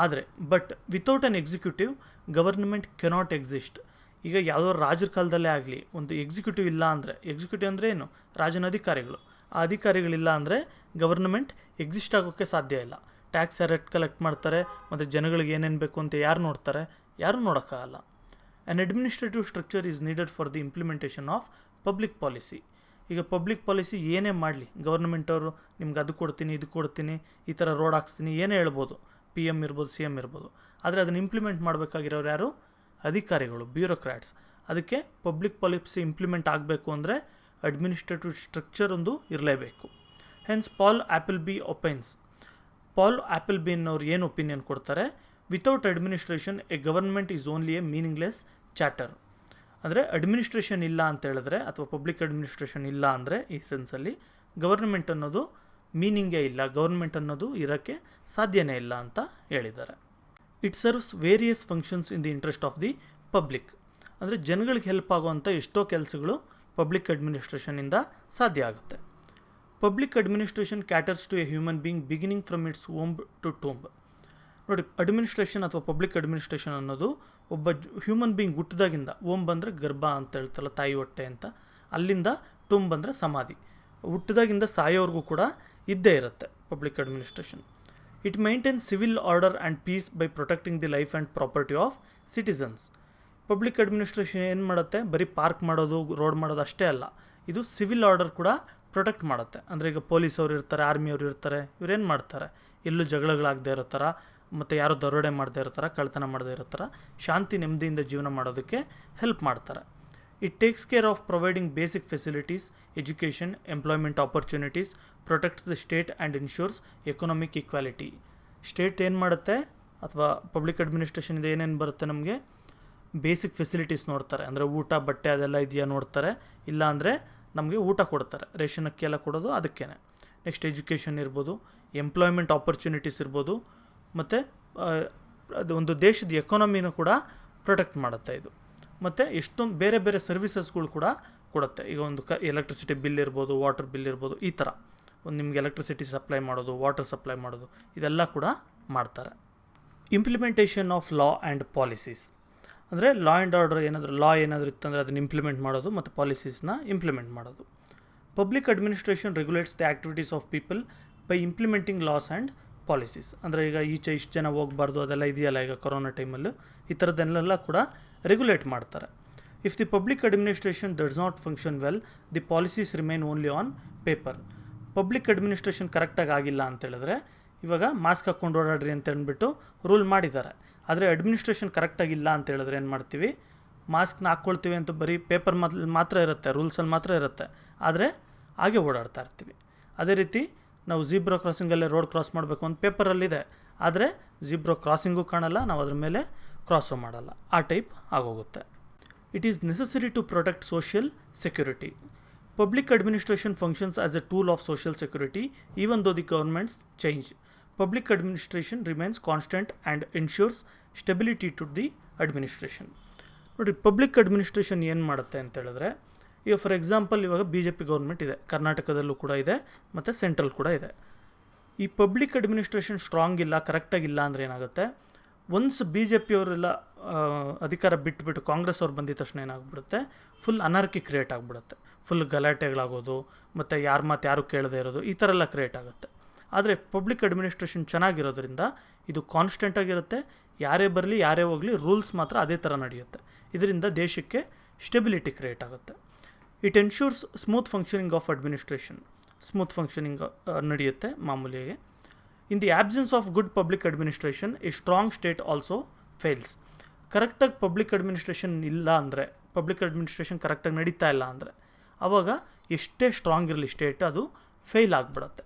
ಆದರೆ but without on executive government cannot exist. ಈಗ ಯಾವುದೋ ರಾಜರ ಕಾಲದಲ್ಲೇ ಆಗಲಿ ಒಂದು ಎಕ್ಸಿಕ್ಯೂಟಿವ್ ಇಲ್ಲ ಅಂದರೆ, ಎಕ್ಸಿಕ್ಯೂಟಿವ್ ಅಂದರೆ ಏನು, ರಾಜನ ಅಧಿಕಾರಿಗಳು, ಆ ಅಧಿಕಾರಿಗಳಿಲ್ಲ ಅಂದರೆ ಗವರ್ನಮೆಂಟ್ ಎಕ್ಸಿಸ್ಟ್ ಆಗೋಕ್ಕೆ ಸಾಧ್ಯ ಇಲ್ಲ. ಟ್ಯಾಕ್ಸ್ ಯಾರು ಕಲೆಕ್ಟ್ ಮಾಡ್ತಾರೆ ಮತ್ತು ಜನಗಳಿಗೆ ಏನೇನು ಬೇಕು ಅಂತ ಯಾರು ನೋಡ್ತಾರೆ? ಯಾರೂ ನೋಡೋಕ್ಕಾಗಲ್ಲ. An administrative structure is needed for the implementation of public policy. ಈಗ ಪಬ್ಲಿಕ್ ಪಾಲಿಸಿ ಏನೇ ಮಾಡಲಿ, ಗೌರ್ಮೆಂಟವರು ನಿಮ್ಗೆ ಅದು ಕೊಡ್ತೀನಿ, ಇದು ಕೊಡ್ತೀನಿ, ಈ ಥರ ರೋಡ್ ಹಾಕ್ಸ್ತೀನಿ, ಏನೇ ಹೇಳ್ಬೋದು, PM ಇರ್ಬೋದು, CM ಇರ್ಬೋದು. ಆದರೆ ಅದನ್ನು ಇಂಪ್ಲಿಮೆಂಟ್ ಮಾಡಬೇಕಾಗಿರೋರು ಯಾರು? ಅಧಿಕಾರಿಗಳು, ಬ್ಯೂರೋಕ್ರಾಟ್ಸ್. ಅದಕ್ಕೆ ಪಬ್ಲಿಕ್ ಪಾಲಿಸಿ ಇಂಪ್ಲಿಮೆಂಟ್ ಆಗಬೇಕು ಅಂದರೆ ಅಡ್ಮಿನಿಸ್ಟ್ರೇಟಿವ್ ಸ್ಟ್ರಕ್ಚರ್ ಒಂದು ಇರಲೇಬೇಕು. ಹೆನ್ಸ್ ಪಾಲ್ ಆ್ಯಪಲ್ಬೀನ್ ಅವ್ರು ಏನು ಒಪಿನಿಯನ್ ಕೊಡ್ತಾರೆ? Without administration A government is only A meaningless charter. ಅಂದರೆ ಅಡ್ಮಿನಿಸ್ಟ್ರೇಷನ್ ಇಲ್ಲ ಅಂತ ಹೇಳಿದ್ರೆ, ಅಥವಾ ಪಬ್ಲಿಕ್ ಅಡ್ಮಿನಿಸ್ಟ್ರೇಷನ್ ಇಲ್ಲ ಅಂದರೆ ಈ ಸೆನ್ಸಲ್ಲಿ ಗವರ್ಮೆಂಟ್ ಅನ್ನೋದು ಮೀನಿಂಗೇ ಇಲ್ಲ, ಗವರ್ಮೆಂಟ್ ಅನ್ನೋದು ಇರೋಕ್ಕೆ ಸಾಧ್ಯನೇ ಇಲ್ಲ ಅಂತ ಹೇಳಿದ್ದಾರೆ. It serves various functions in the interest of the public. ಅಂದರೆ ಜನಗಳಿಗೆ ಹೆಲ್ಪ್ ಆಗುವಂಥ ಎಷ್ಟೋ ಕೆಲಸಗಳು ಪಬ್ಲಿಕ್ ಅಡ್ಮಿನಿಸ್ಟ್ರೇಷನಿಂದ ಸಾಧ್ಯ ಆಗುತ್ತೆ. Public administration caters to a human being beginning from its womb to tomb. ನೋಡಿ, ಅಡ್ಮಿನಿಸ್ಟ್ರೇಷನ್ ಅಥವಾ ಪಬ್ಲಿಕ್ ಅಡ್ಮಿನಿಸ್ಟ್ರೇಷನ್ ಅನ್ನೋದು ಒಬ್ಬ ಹ್ಯೂಮನ್ ಬೀಯಿಂಗ್ ಹುಟ್ಟಿದಾಗಿಂದ, ಓಂಬ್ ಅಂದರೆ ಗರ್ಭ ಅಂತ ಹೇಳ್ತಲ್ಲ, ತಾಯಿ ಹೊಟ್ಟೆ ಅಂತ, ಅಲ್ಲಿಂದ ಟೂಂಬ್ ಅಂದರೆ ಸಮಾಧಿ, ಹುಟ್ಟಿದಾಗಿಂದ ಸಾಯೋವರೆಗೂ ಕೂಡ ಇದ್ದೇ ಇರುತ್ತೆ public administration. It maintains civil order and peace by protecting the life and property of citizens. Public administration ಏನು ಮಾಡುತ್ತೆ? ಬರೀ ಪಾರ್ಕ್ ಮಾಡೋದು, ರೋಡ್ ಮಾಡೋದು ಅಷ್ಟೇ ಅಲ್ಲ, ಇದು ಸಿವಿಲ್ ಆರ್ಡರ್ ಕೂಡ ಪ್ರೊಟೆಕ್ಟ್ ಮಾಡುತ್ತೆ. ಅಂದರೆ ಈಗ ಪೊಲೀಸವ್ರು ಇರ್ತಾರೆ, ಆರ್ಮಿಯವ್ರು ಇರ್ತಾರೆ, ಇವರೇನು ಮಾಡ್ತಾರೆ? ಎಲ್ಲೂ ಜಗಳಗಳಾಗದೇ ಇರೋ ಥರ, ಮತ್ತು ಯಾರು ದರೋಡೆ ಮಾಡದೇ ಇರೋ ಥರ, ಕಳ್ತನ ಮಾಡದೇ ಇರೋ ಥರ ಶಾಂತಿ ನೆಮ್ಮದಿಯಿಂದ ಜೀವನ ಮಾಡೋದಕ್ಕೆ ಹೆಲ್ಪ್ ಮಾಡ್ತಾರೆ. It takes care of providing basic facilities, education, employment opportunities, protects the state and insures economic equality. State ಏನು ಮಾಡುತ್ತೆ, ಅಥವಾ ಪಬ್ಲಿಕ್ ಅಡ್ಮಿನಿಸ್ಟ್ರೇಷನಿಂದ ಏನೇನು ಬರುತ್ತೆ ನಮಗೆ? ಬೇಸಿಕ್ ಫೆಸಿಲಿಟೀಸ್ ನೋಡ್ತಾರೆ, ಅಂದರೆ ಊಟ, ಬಟ್ಟೆ ಅದೆಲ್ಲ ಇದೆಯಾ ನೋಡ್ತಾರೆ. ಇಲ್ಲ ಅಂದರೆ ನಮಗೆ ಊಟ ಕೊಡ್ತಾರೆ, ರೇಷನ್ ಅಕ್ಕಿ ಎಲ್ಲ ಕೊಡೋದು ಅದಕ್ಕೇ. ನೆಕ್ಸ್ಟ್ ಎಜುಕೇಷನ್ ಇರ್ಬೋದು, ಎಂಪ್ಲಾಯ್ಮೆಂಟ್ ಆಪರ್ಚುನಿಟೀಸ್ ಇರ್ಬೋದು, ಮತ್ತು ಅದು ಒಂದು ದೇಶದ ಎಕಾನಮಿನೂ ಕೂಡ ಪ್ರೊಟೆಕ್ಟ್ ಮಾಡುತ್ತೆ ಇದು. ಮತ್ತು ಎಷ್ಟೊಂದು ಬೇರೆ ಬೇರೆ ಸರ್ವಿಸಸ್ಗಳು ಕೂಡ ಕೊಡುತ್ತೆ. ಈಗ ಒಂದು ಎಲೆಕ್ಟ್ರಿಸಿಟಿ ಬಿಲ್ ಇರ್ಬೋದು, ವಾಟರ್ ಬಿಲ್ ಇರ್ಬೋದು, ಈ ಥರ ಒಂದು ನಿಮ್ಗೆ ಎಲೆಕ್ಟ್ರಿಸಿಟಿ ಸಪ್ಲೈ ಮಾಡೋದು, ವಾಟರ್ ಸಪ್ಲೈ ಮಾಡೋದು, ಇದೆಲ್ಲ ಕೂಡ ಮಾಡ್ತಾರೆ. Implementation of law and policies ಅಂದರೆ ಲಾ ಆ್ಯಂಡ್ ಆರ್ಡರ್ ಏನಾದರೂ ಇತ್ತಂದರೆ ಅದನ್ನು ಇಂಪ್ಲಿಮೆಂಟ್ ಮಾಡೋದು ಮತ್ತು ಪಾಲಿಸೀಸ್ನ ಇಂಪ್ಲಿಮೆಂಟ್ ಮಾಡೋದು. Public administration regulates the activities of people by implementing loss and policies. ಅಂದರೆ ಈಗ ಈಚೆ ಇಷ್ಟು ಜನ ಹೋಗಬಾರ್ದು ಅದೆಲ್ಲ ಇದೆಯಲ್ಲ, ಈಗ ಕೊರೋನಾ ಟೈಮಲ್ಲೂ ಈ ಥರದ್ದನ್ನೆಲ್ಲ ಕೂಡ ರೆಗ್ಯುಲೇಟ್ ಮಾಡ್ತಾರೆ. If the public administration does not function well, the policies remain only on paper. Public administration ಕರೆಕ್ಟಾಗಿ ಆಗಿಲ್ಲ ಅಂತೇಳಿದ್ರೆ, ಇವಾಗ ಮಾಸ್ಕ್ ಹಾಕ್ಕೊಂಡು ಓಡಾಡ್ರಿ ಅಂತ ಅಂದ್ಬಿಟ್ಟು ರೂಲ್ ಮಾಡಿದ್ದಾರೆ. ಆದರೆ ಅಡ್ಮಿನಿಸ್ಟ್ರೇಷನ್ ಕರೆಕ್ಟಾಗಿಲ್ಲ ಅಂತ ಹೇಳಿದ್ರೆ ಏನು ಮಾಡ್ತೀವಿ? ಮಾಸ್ಕ್ನ ಹಾಕ್ಕೊಳ್ತೀವಿ ಅಂತ ಬರೀ ಪೇಪರ್ ಮಾತ್ರ ಇರುತ್ತೆ, ರೂಲ್ಸಲ್ಲಿ ಮಾತ್ರ ಇರುತ್ತೆ, ಆದರೆ ಹಾಗೆ ಓಡಾಡ್ತಾ ಇರ್ತೀವಿ. ಅದೇ ರೀತಿ ನಾವು ಝೀಬ್ರಾ ಕ್ರಾಸಿಂಗಲ್ಲೇ ರೋಡ್ ಕ್ರಾಸ್ ಮಾಡಬೇಕು ಅಂತ ಪೇಪರಲ್ಲಿದೆ, ಆದರೆ ಝೀಬ್ರಾ ಕ್ರಾಸಿಂಗು ಕಾಣಲ್ಲ, ನಾವು ಅದ್ರ ಮೇಲೆ ಕ್ರಾಸು ಮಾಡಲ್ಲ, ಆ ಟೈಪ್ ಆಗೋಗುತ್ತೆ. It is necessary to protect social security. Public administration functions as a tool of social security even though the governments change. Public administration remains constant and ensures stability to the administration. ನೋಡಿ, public administration ಏನು ಮಾಡುತ್ತೆ ಅಂತ ಹೇಳಿದ್ರೆ, ಈಗ for example ಇವಾಗ BJP government ಇದೆ, ಕರ್ನಾಟಕದಲ್ಲೂ ಕೂಡ ಇದೆ ಮತ್ತು ಸೆಂಟ್ರಲ್ ಕೂಡ ಇದೆ. ಈ ಪಬ್ಲಿಕ್ ಅಡ್ಮಿನಿಸ್ಟ್ರೇಷನ್ ಸ್ಟ್ರಾಂಗ್ ಇಲ್ಲ, ಕರೆಕ್ಟಾಗಿಲ್ಲ ಅಂದರೆ ಏನಾಗುತ್ತೆ? ಒನ್ಸ್ BJP ಅವರೆಲ್ಲ ಅಧಿಕಾರ ಬಿಟ್ಬಿಟ್ಟು ಕಾಂಗ್ರೆಸ್ ಅವ್ರು ಬಂದಿದ ತಕ್ಷಣ ಏನಾಗ್ಬಿಡುತ್ತೆ? ಫುಲ್ ಅನಾರ್ಕಿ ಕ್ರಿಯೇಟ್ ಆಗಿಬಿಡುತ್ತೆ. ಫುಲ್ ಗಲಾಟೆಗಳಾಗೋದು, ಮತ್ತು ಯಾರು ಕೇಳದೇ ಇರೋದು, ಈ ಥರ ಎಲ್ಲ ಕ್ರಿಯೇಟ್ ಆಗುತ್ತೆ. ಆದರೆ ಪಬ್ಲಿಕ್ ಅಡ್ಮಿನಿಸ್ಟ್ರೇಷನ್ ಚೆನ್ನಾಗಿರೋದ್ರಿಂದ ಇದು ಕಾನ್ಸ್ಟೆಂಟಾಗಿರುತ್ತೆ, ಯಾರೇ ಬರಲಿ ಯಾರೇ ಹೋಗಲಿ ರೂಲ್ಸ್ ಮಾತ್ರ ಅದೇ ಥರ ನಡೆಯುತ್ತೆ. ಇದರಿಂದ ದೇಶಕ್ಕೆ ಸ್ಟೆಬಿಲಿಟಿ ಕ್ರಿಯೇಟ್ ಆಗುತ್ತೆ. It ensures smooth functioning of administration. Smooth functioning ನಡೆಯುತ್ತೆ ಮಾಮೂಲಿಯಾಗಿ. In the absence of good public administration A strong state also fails. ಕರೆಕ್ಟಾಗಿ ಪಬ್ಲಿಕ್ ಅಡ್ಮಿನಿಸ್ಟ್ರೇಷನ್ ಇಲ್ಲ ಅಂದರೆ, ಪಬ್ಲಿಕ್ ಅಡ್ಮಿನಿಸ್ಟ್ರೇಷನ್ ಕರೆಕ್ಟಾಗಿ ನಡೀತಾ ಇಲ್ಲ ಅಂದರೆ, ಆವಾಗ ಎಷ್ಟೇ ಸ್ಟ್ರಾಂಗ್ ಇರಲಿ ಸ್ಟೇಟ್, ಅದು ಫೇಲ್ ಆಗಿಬಿಡುತ್ತೆ.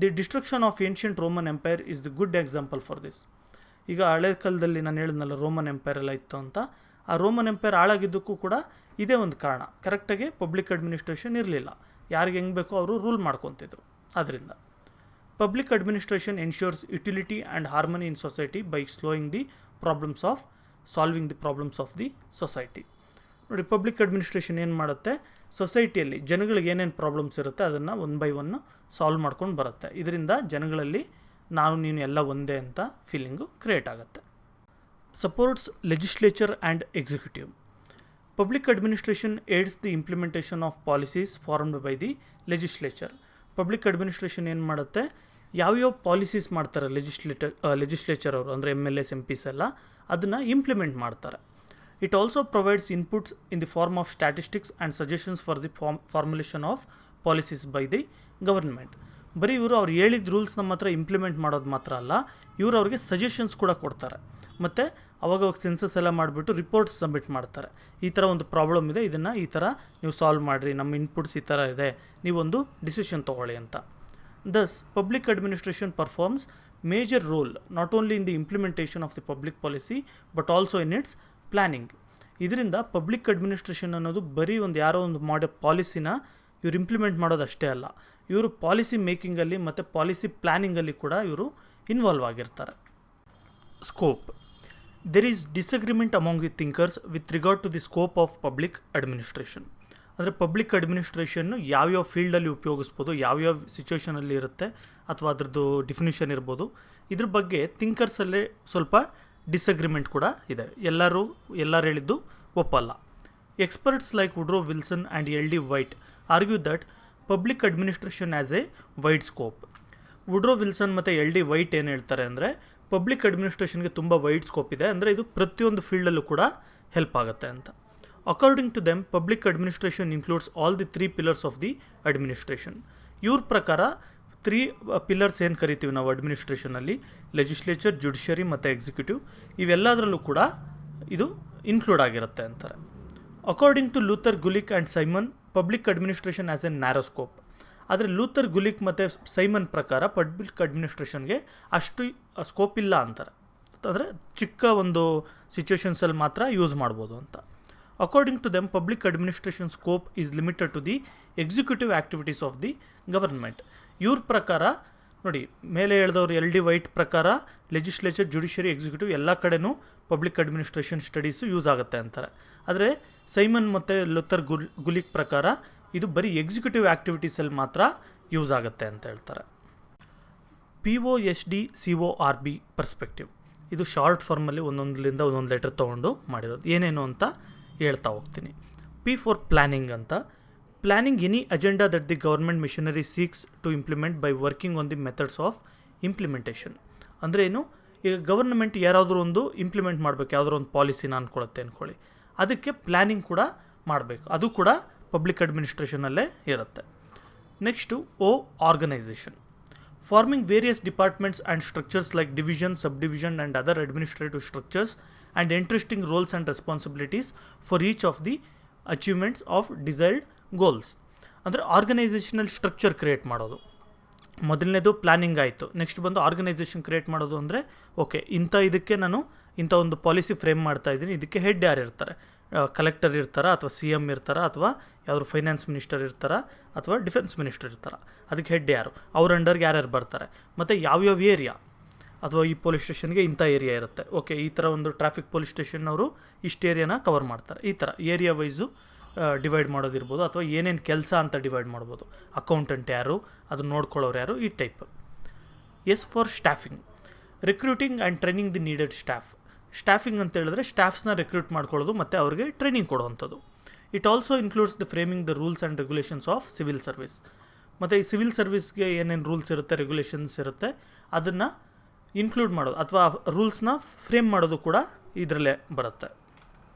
The destruction of ancient Roman empire is the good example for this. ಈಗ ಹಳೆ ಕಾಲದಲ್ಲಿ ನಾನು ಹೇಳಿದ್ನಲ್ಲ ರೋಮನ್ ಎಂಪೈರ್ ಎಲ್ಲ ಇತ್ತು ಅಂತ, ಆ ರೋಮನ್ ಎಂಪೈರ್ ಹಾಳಾಗಿದ್ದಕ್ಕೂ ಕೂಡ ಇದೇ ಒಂದು ಕಾರಣ, ಕರೆಕ್ಟಾಗಿ ಪಬ್ಲಿಕ್ ಅಡ್ಮಿನಿಸ್ಟ್ರೇಷನ್ ಇರಲಿಲ್ಲ, ಯಾರಿಗೆ ಹೆಂಗೆ ಬೇಕೋ ಅವರು ರೂಲ್ ಮಾಡ್ಕೊತಿದ್ರು. ಆದ್ದರಿಂದ public administration ensures utility and harmony in society by solving the problems of the society. ನೋಡಿ, ಪಬ್ಲಿಕ್ ಅಡ್ಮಿನಿಸ್ಟ್ರೇಷನ್ ಏನು ಮಾಡುತ್ತೆ? ಸೊಸೈಟಿಯಲ್ಲಿ ಜನಗಳಿಗೆ ಏನೇನು ಪ್ರಾಬ್ಲಮ್ಸ್ ಇರುತ್ತೆ ಅದನ್ನು ಒನ್ ಬೈ ಒನ್ ಸಾಲ್ವ್ ಮಾಡ್ಕೊಂಡು ಬರುತ್ತೆ. ಇದರಿಂದ ಜನಗಳಲ್ಲಿ ನೀನು ಎಲ್ಲ ಒಂದೇ ಅಂತ ಫೀಲಿಂಗು ಕ್ರಿಯೇಟ್ ಆಗುತ್ತೆ. Supports legislature and executive. Public administration AIDS the implementation of policies formed by the legislature. Public administration ಏನು ಮಾಡುತ್ತೆ? ಯಾವ್ಯಾವ ಪಾಲಿಸೀಸ್ ಮಾಡ್ತಾರೆ ಲೆಜಿಸ್ಲೇಚರ್ ಅವರು ಅಂದರೆ MLAs MPs ಎಲ್ಲ ಅದನ್ನು ಇಂಪ್ಲಿಮೆಂಟ್ ಮಾಡ್ತಾರೆ. It also provides inputs in the form of statistics and suggestions for the formulation of policies by the government. ಬರೀ ಇವರು ಅವ್ರು ಹೇಳಿದ ರೂಲ್ಸ್ನ ಮಾತ್ರ ಇಂಪ್ಲಿಮೆಂಟ್ ಮಾಡೋದು ಮಾತ್ರ ಅಲ್ಲ, ಇವರು ಅವ್ರಿಗೆ ಸಜೆಷನ್ಸ್ ಕೂಡ ಕೊಡ್ತಾರೆ. ಮತ್ತು ಅವಾಗ ಸೆನ್ಸಸ್ ಎಲ್ಲ ಮಾಡಿಬಿಟ್ಟು ರಿಪೋರ್ಟ್ಸ್ ಸಬ್ಮಿಟ್ ಮಾಡ್ತಾರೆ. ಈ ಥರ ಒಂದು ಪ್ರಾಬ್ಲಮ್ ಇದೆ, ಇದನ್ನು ಈ ಥರ ನೀವು ಸಾಲ್ವ್ ಮಾಡಿರಿ, ನಮ್ಮ ಇನ್ಪುಟ್ಸ್ ಈ ಥರ ಇದೆ, ನೀವೊಂದು ಡಿಸಿಷನ್ ತೊಗೊಳ್ಳಿ ಅಂತ. Thus, public administration performs major role not only in the implementation of the public policy but also in its planning. ಇದರಿಂದ ಪಬ್ಲಿಕ್ ಅಡ್ಮಿನಿಸ್ಟ್ರೇಷನ್ ಅನ್ನೋದು ಬರೀ ಯಾರೋ ಒಂದು ಪಾಲಿಸಿನ ಇವರು ಇಂಪ್ಲಿಮೆಂಟ್ ಮಾಡೋದು ಅಷ್ಟೇ ಅಲ್ಲ, ಇವರು ಪಾಲಿಸಿ ಮೇಕಿಂಗಲ್ಲಿ ಮತ್ತು ಪಾಲಿಸಿ ಪ್ಲ್ಯಾನಿಂಗಲ್ಲಿ ಕೂಡ ಇವರು ಇನ್ವಾಲ್ವ್ ಆಗಿರ್ತಾರೆ. Scope. There is disagreement among the thinkers with regard to the scope of public administration. ಅಂದರೆ ಪಬ್ಲಿಕ್ ಅಡ್ಮಿನಿಸ್ಟ್ರೇಷನ್ನು ಯಾವ್ಯಾವ ಫೀಲ್ಡಲ್ಲಿ ಉಪಯೋಗಿಸ್ಬೋದು, ಯಾವ್ಯಾವ ಸಿಚುವೇಷನಲ್ಲಿ ಇರುತ್ತೆ, ಅಥವಾ ಅದ್ರದ್ದು ಡಿಫಿನಿಷನ್ ಇರ್ಬೋದು, ಇದ್ರ ಬಗ್ಗೆ ಥಿಂಕರ್ಸಲ್ಲೇ ಸ್ವಲ್ಪ ಡಿಸಗ್ರಿಮೆಂಟ್ ಕೂಡ ಇದೆ. ಎಲ್ಲರೂ ಹೇಳಿದ್ದು ಒಪ್ಪಲ್ಲ. Experts like Woodrow Wilson and LD white argue that public administration as A wide scope. Woodrow Wilson ಮತ್ತು LD ವೈಟ್ ಏನು ಹೇಳ್ತಾರೆ ಅಂದರೆ ಪಬ್ಲಿಕ್ ಅಡ್ಮಿನಿಸ್ಟ್ರೇಷನ್ಗೆ ತುಂಬ ವೈಡ್ ಸ್ಕೋಪ್ ಇದೆ, ಅಂದರೆ ಇದು ಪ್ರತಿಯೊಂದು ಫೀಲ್ಡಲ್ಲೂ ಕೂಡ ಹೆಲ್ಪ್ ಆಗುತ್ತೆ ಅಂತ. According to them public administration includes all the 3 pillars of the administration. ಇವ್ರ ಪ್ರಕಾರ 3 pillars ಏನು ಕರಿತೀವಿ ನಾವು ಅಡ್ಮಿನಿಸ್ಟ್ರೇಷನಲ್ಲಿ, ಲೆಜಿಸ್ಲೇಚರ್, ಜುಡಿಷರಿ ಮತ್ತು ಎಕ್ಸಿಕ್ಯೂಟಿವ್, ಇವೆಲ್ಲದರಲ್ಲೂ ಕೂಡ ಇದು ಇನ್ಕ್ಲೂಡ್ ಆಗಿರುತ್ತೆ ಅಂತಾರೆ. According to Luther Gulick and Simon public administration as a narrow scope. ಆದರೆ ಲೂಥರ್ ಗುಲಿಕ್ ಮತ್ತು ಸೈಮನ್ ಪ್ರಕಾರ ಪಬ್ಲಿಕ್ ಅಡ್ಮಿನಿಸ್ಟ್ರೇಷನ್ಗೆ ಅಷ್ಟು ಸ್ಕೋಪ್ ಇಲ್ಲ ಅಂತಾರೆ, ಅಂದರೆ ಚಿಕ್ಕ ಒಂದು ಸಿಚುವೇಷನ್ಸಲ್ಲಿ ಮಾತ್ರ ಯೂಸ್ ಮಾಡ್ಬೋದು ಅಂತ. According to them public administration scope is limited to the executive activities of the government. ಇವ್ರ ಪ್ರಕಾರ ನೋಡಿ, ಮೇಲೆ ಹೇಳಿದವರು LD ವೈಟ್ ಪ್ರಕಾರ ಲೆಜಿಸ್ಲೇಚರ್, ಜುಡಿಷರಿ, ಎಕ್ಸಿಕ್ಯೂಟಿವ್ ಎಲ್ಲ ಕಡೆನೂ ಪಬ್ಲಿಕ್ ಅಡ್ಮಿನಿಸ್ಟ್ರೇಷನ್ ಸ್ಟಡೀಸು ಯೂಸ್ ಆಗುತ್ತೆ ಅಂತಾರೆ. ಆದರೆ ಸೈಮನ್ ಮತ್ತು ಲೂಥರ್ ಗುಲಿಕ್ ಪ್ರಕಾರ ಇದು ಬರೀ ಎಕ್ಸಿಕ್ಯೂಟಿವ್ ಆ್ಯಕ್ಟಿವಿಟೀಸಲ್ಲಿ ಮಾತ್ರ ಯೂಸ್ ಆಗುತ್ತೆ ಅಂತ ಹೇಳ್ತಾರೆ. POSD CORB ಪರ್ಸ್ಪೆಕ್ಟಿವ್, ಇದು ಶಾರ್ಟ್ ಫಾರ್ಮಲ್ಲಿ ಒಂದೊಂದರಿಂದ ಒಂದೊಂದು ಲೆಟರ್ ತೊಗೊಂಡು ಮಾಡಿರೋದು. ಏನೇನು ಅಂತ ಹೇಳ್ತಾ ಹೋಗ್ತೀನಿ. P ಫಾರ್ ಪ್ಲ್ಯಾನಿಂಗ್ ಅಂತ. Planning any agenda that the government machinery seeks to implement by working on the methods of implementation. ಅಂದರೆ ಏನು, ಈಗ ಗವರ್ನಮೆಂಟ್ ಯಾರಾದರೂ ಒಂದು ಇಂಪ್ಲಿಮೆಂಟ್ ಮಾಡಬೇಕು, ಯಾವುದಾದ್ರು ಒಂದು ಪಾಲಿಸಿನ ಅಂದ್ಕೊಳ್ಳಿ, ಅದಕ್ಕೆ ಪ್ಲ್ಯಾನಿಂಗ್ ಕೂಡ ಮಾಡಬೇಕು, ಅದು ಕೂಡ ಪಬ್ಲಿಕ್ ಅಡ್ಮಿನಿಸ್ಟ್ರೇಷನಲ್ಲೇ ಇರುತ್ತೆ. Next organisation. Forming various departments and structures like division, sub division and other administrative structures and interesting roles and responsibilities for each of the achievements of desired goals. ಅಂದರೆ ಆರ್ಗನೈಸೇಷನಲ್ ಸ್ಟ್ರಕ್ಚರ್ ಕ್ರಿಯೇಟ್ ಮಾಡೋದು. ಮೊದಲನೇದು planning ಆಯಿತು, next ಬಂದು organisation create ಮಾಡೋದು. ಅಂದರೆ okay, ಇದಕ್ಕೆ ನಾನು ಇಂಥ ಒಂದು ಪಾಲಿಸಿ ಫ್ರೇಮ್ ಮಾಡ್ತಾಯಿದ್ದೀನಿ, ಇದಕ್ಕೆ ಹೆಡ್ ಯಾರು ಇರ್ತಾರೆ, ಕಲೆಕ್ಟರ್ ಇರ್ತಾರಾ, ಅಥವಾ CM ಇರ್ತಾರಾ, ಅಥವಾ ಯಾವ್ದಾದ್ರು ಫೈನಾನ್ಸ್ ಮಿನಿಸ್ಟರ್ ಇರ್ತಾರಾ, ಅಥವಾ ಡಿಫೆನ್ಸ್ ಮಿನಿಸ್ಟರ್ ಇರ್ತಾರಾ, ಅದಕ್ಕೆ ಹೆಡ್ ಯಾರು, ಅವ್ರ ಅಂಡರ್ಗೆ ಯಾರ್ಯಾರು ಬರ್ತಾರೆ, ಮತ್ತು ಯಾವ್ಯಾವ ಏರಿಯಾ, ಅಥವಾ ಈ ಪೊಲೀಸ್ ಸ್ಟೇಷನ್ಗೆ ಇಂಥ ಏರಿಯಾ ಇರುತ್ತೆ, ಓಕೆ ಈ ಥರ ಒಂದು ಟ್ರಾಫಿಕ್ ಪೊಲೀಸ್ ಸ್ಟೇಷನ್ ಅವರು ಇಷ್ಟು ಏರಿಯಾನ ಕವರ್ ಮಾಡ್ತಾರೆ, ಈ ಥರ ಏರಿಯಾ ವೈಸು ಡಿವೈಡ್ ಮಾಡೋದಿರ್ಬೋದು, ಅಥವಾ ಏನೇನು ಕೆಲಸ ಅಂತ ಡಿವೈಡ್ ಮಾಡ್ಬೋದು, ಅಕೌಂಟೆಂಟ್ ಯಾರು, ಅದನ್ನ ನೋಡ್ಕೊಳ್ಳೋರು ಯಾರು, ಈ type. S for staffing. Recruiting and training the needed staff. Staffing ಅಂತ ಹೇಳಿದ್ರೆ ಸ್ಟಾಫ್ಸ್ನ ರಿಕ್ರೂಟ್ ಮಾಡ್ಕೊಳ್ಳೋದು ಮತ್ತು ಅವ್ರಿಗೆ ಟ್ರೈನಿಂಗ್ ಕೊಡುವಂಥದ್ದು. It also includes the framing the rules and regulations of civil service. ಮತ್ತು ಈ ಸಿವಿಲ್ ಸರ್ವಿಸ್ಗೆ ಏನೇನು ರೂಲ್ಸ್ ಇರುತ್ತೆ, ರೆಗ್ಯುಲೇಷನ್ಸ್ ಇರುತ್ತೆ, ಅದನ್ನು ಇನ್ಕ್ಲೂಡ್ ಮಾಡೋದು ಅಥವಾ ರೂಲ್ಸ್ನ ಫ್ರೇಮ್ ಮಾಡೋದು ಕೂಡ ಇದರಲ್ಲೇ ಬರುತ್ತೆ.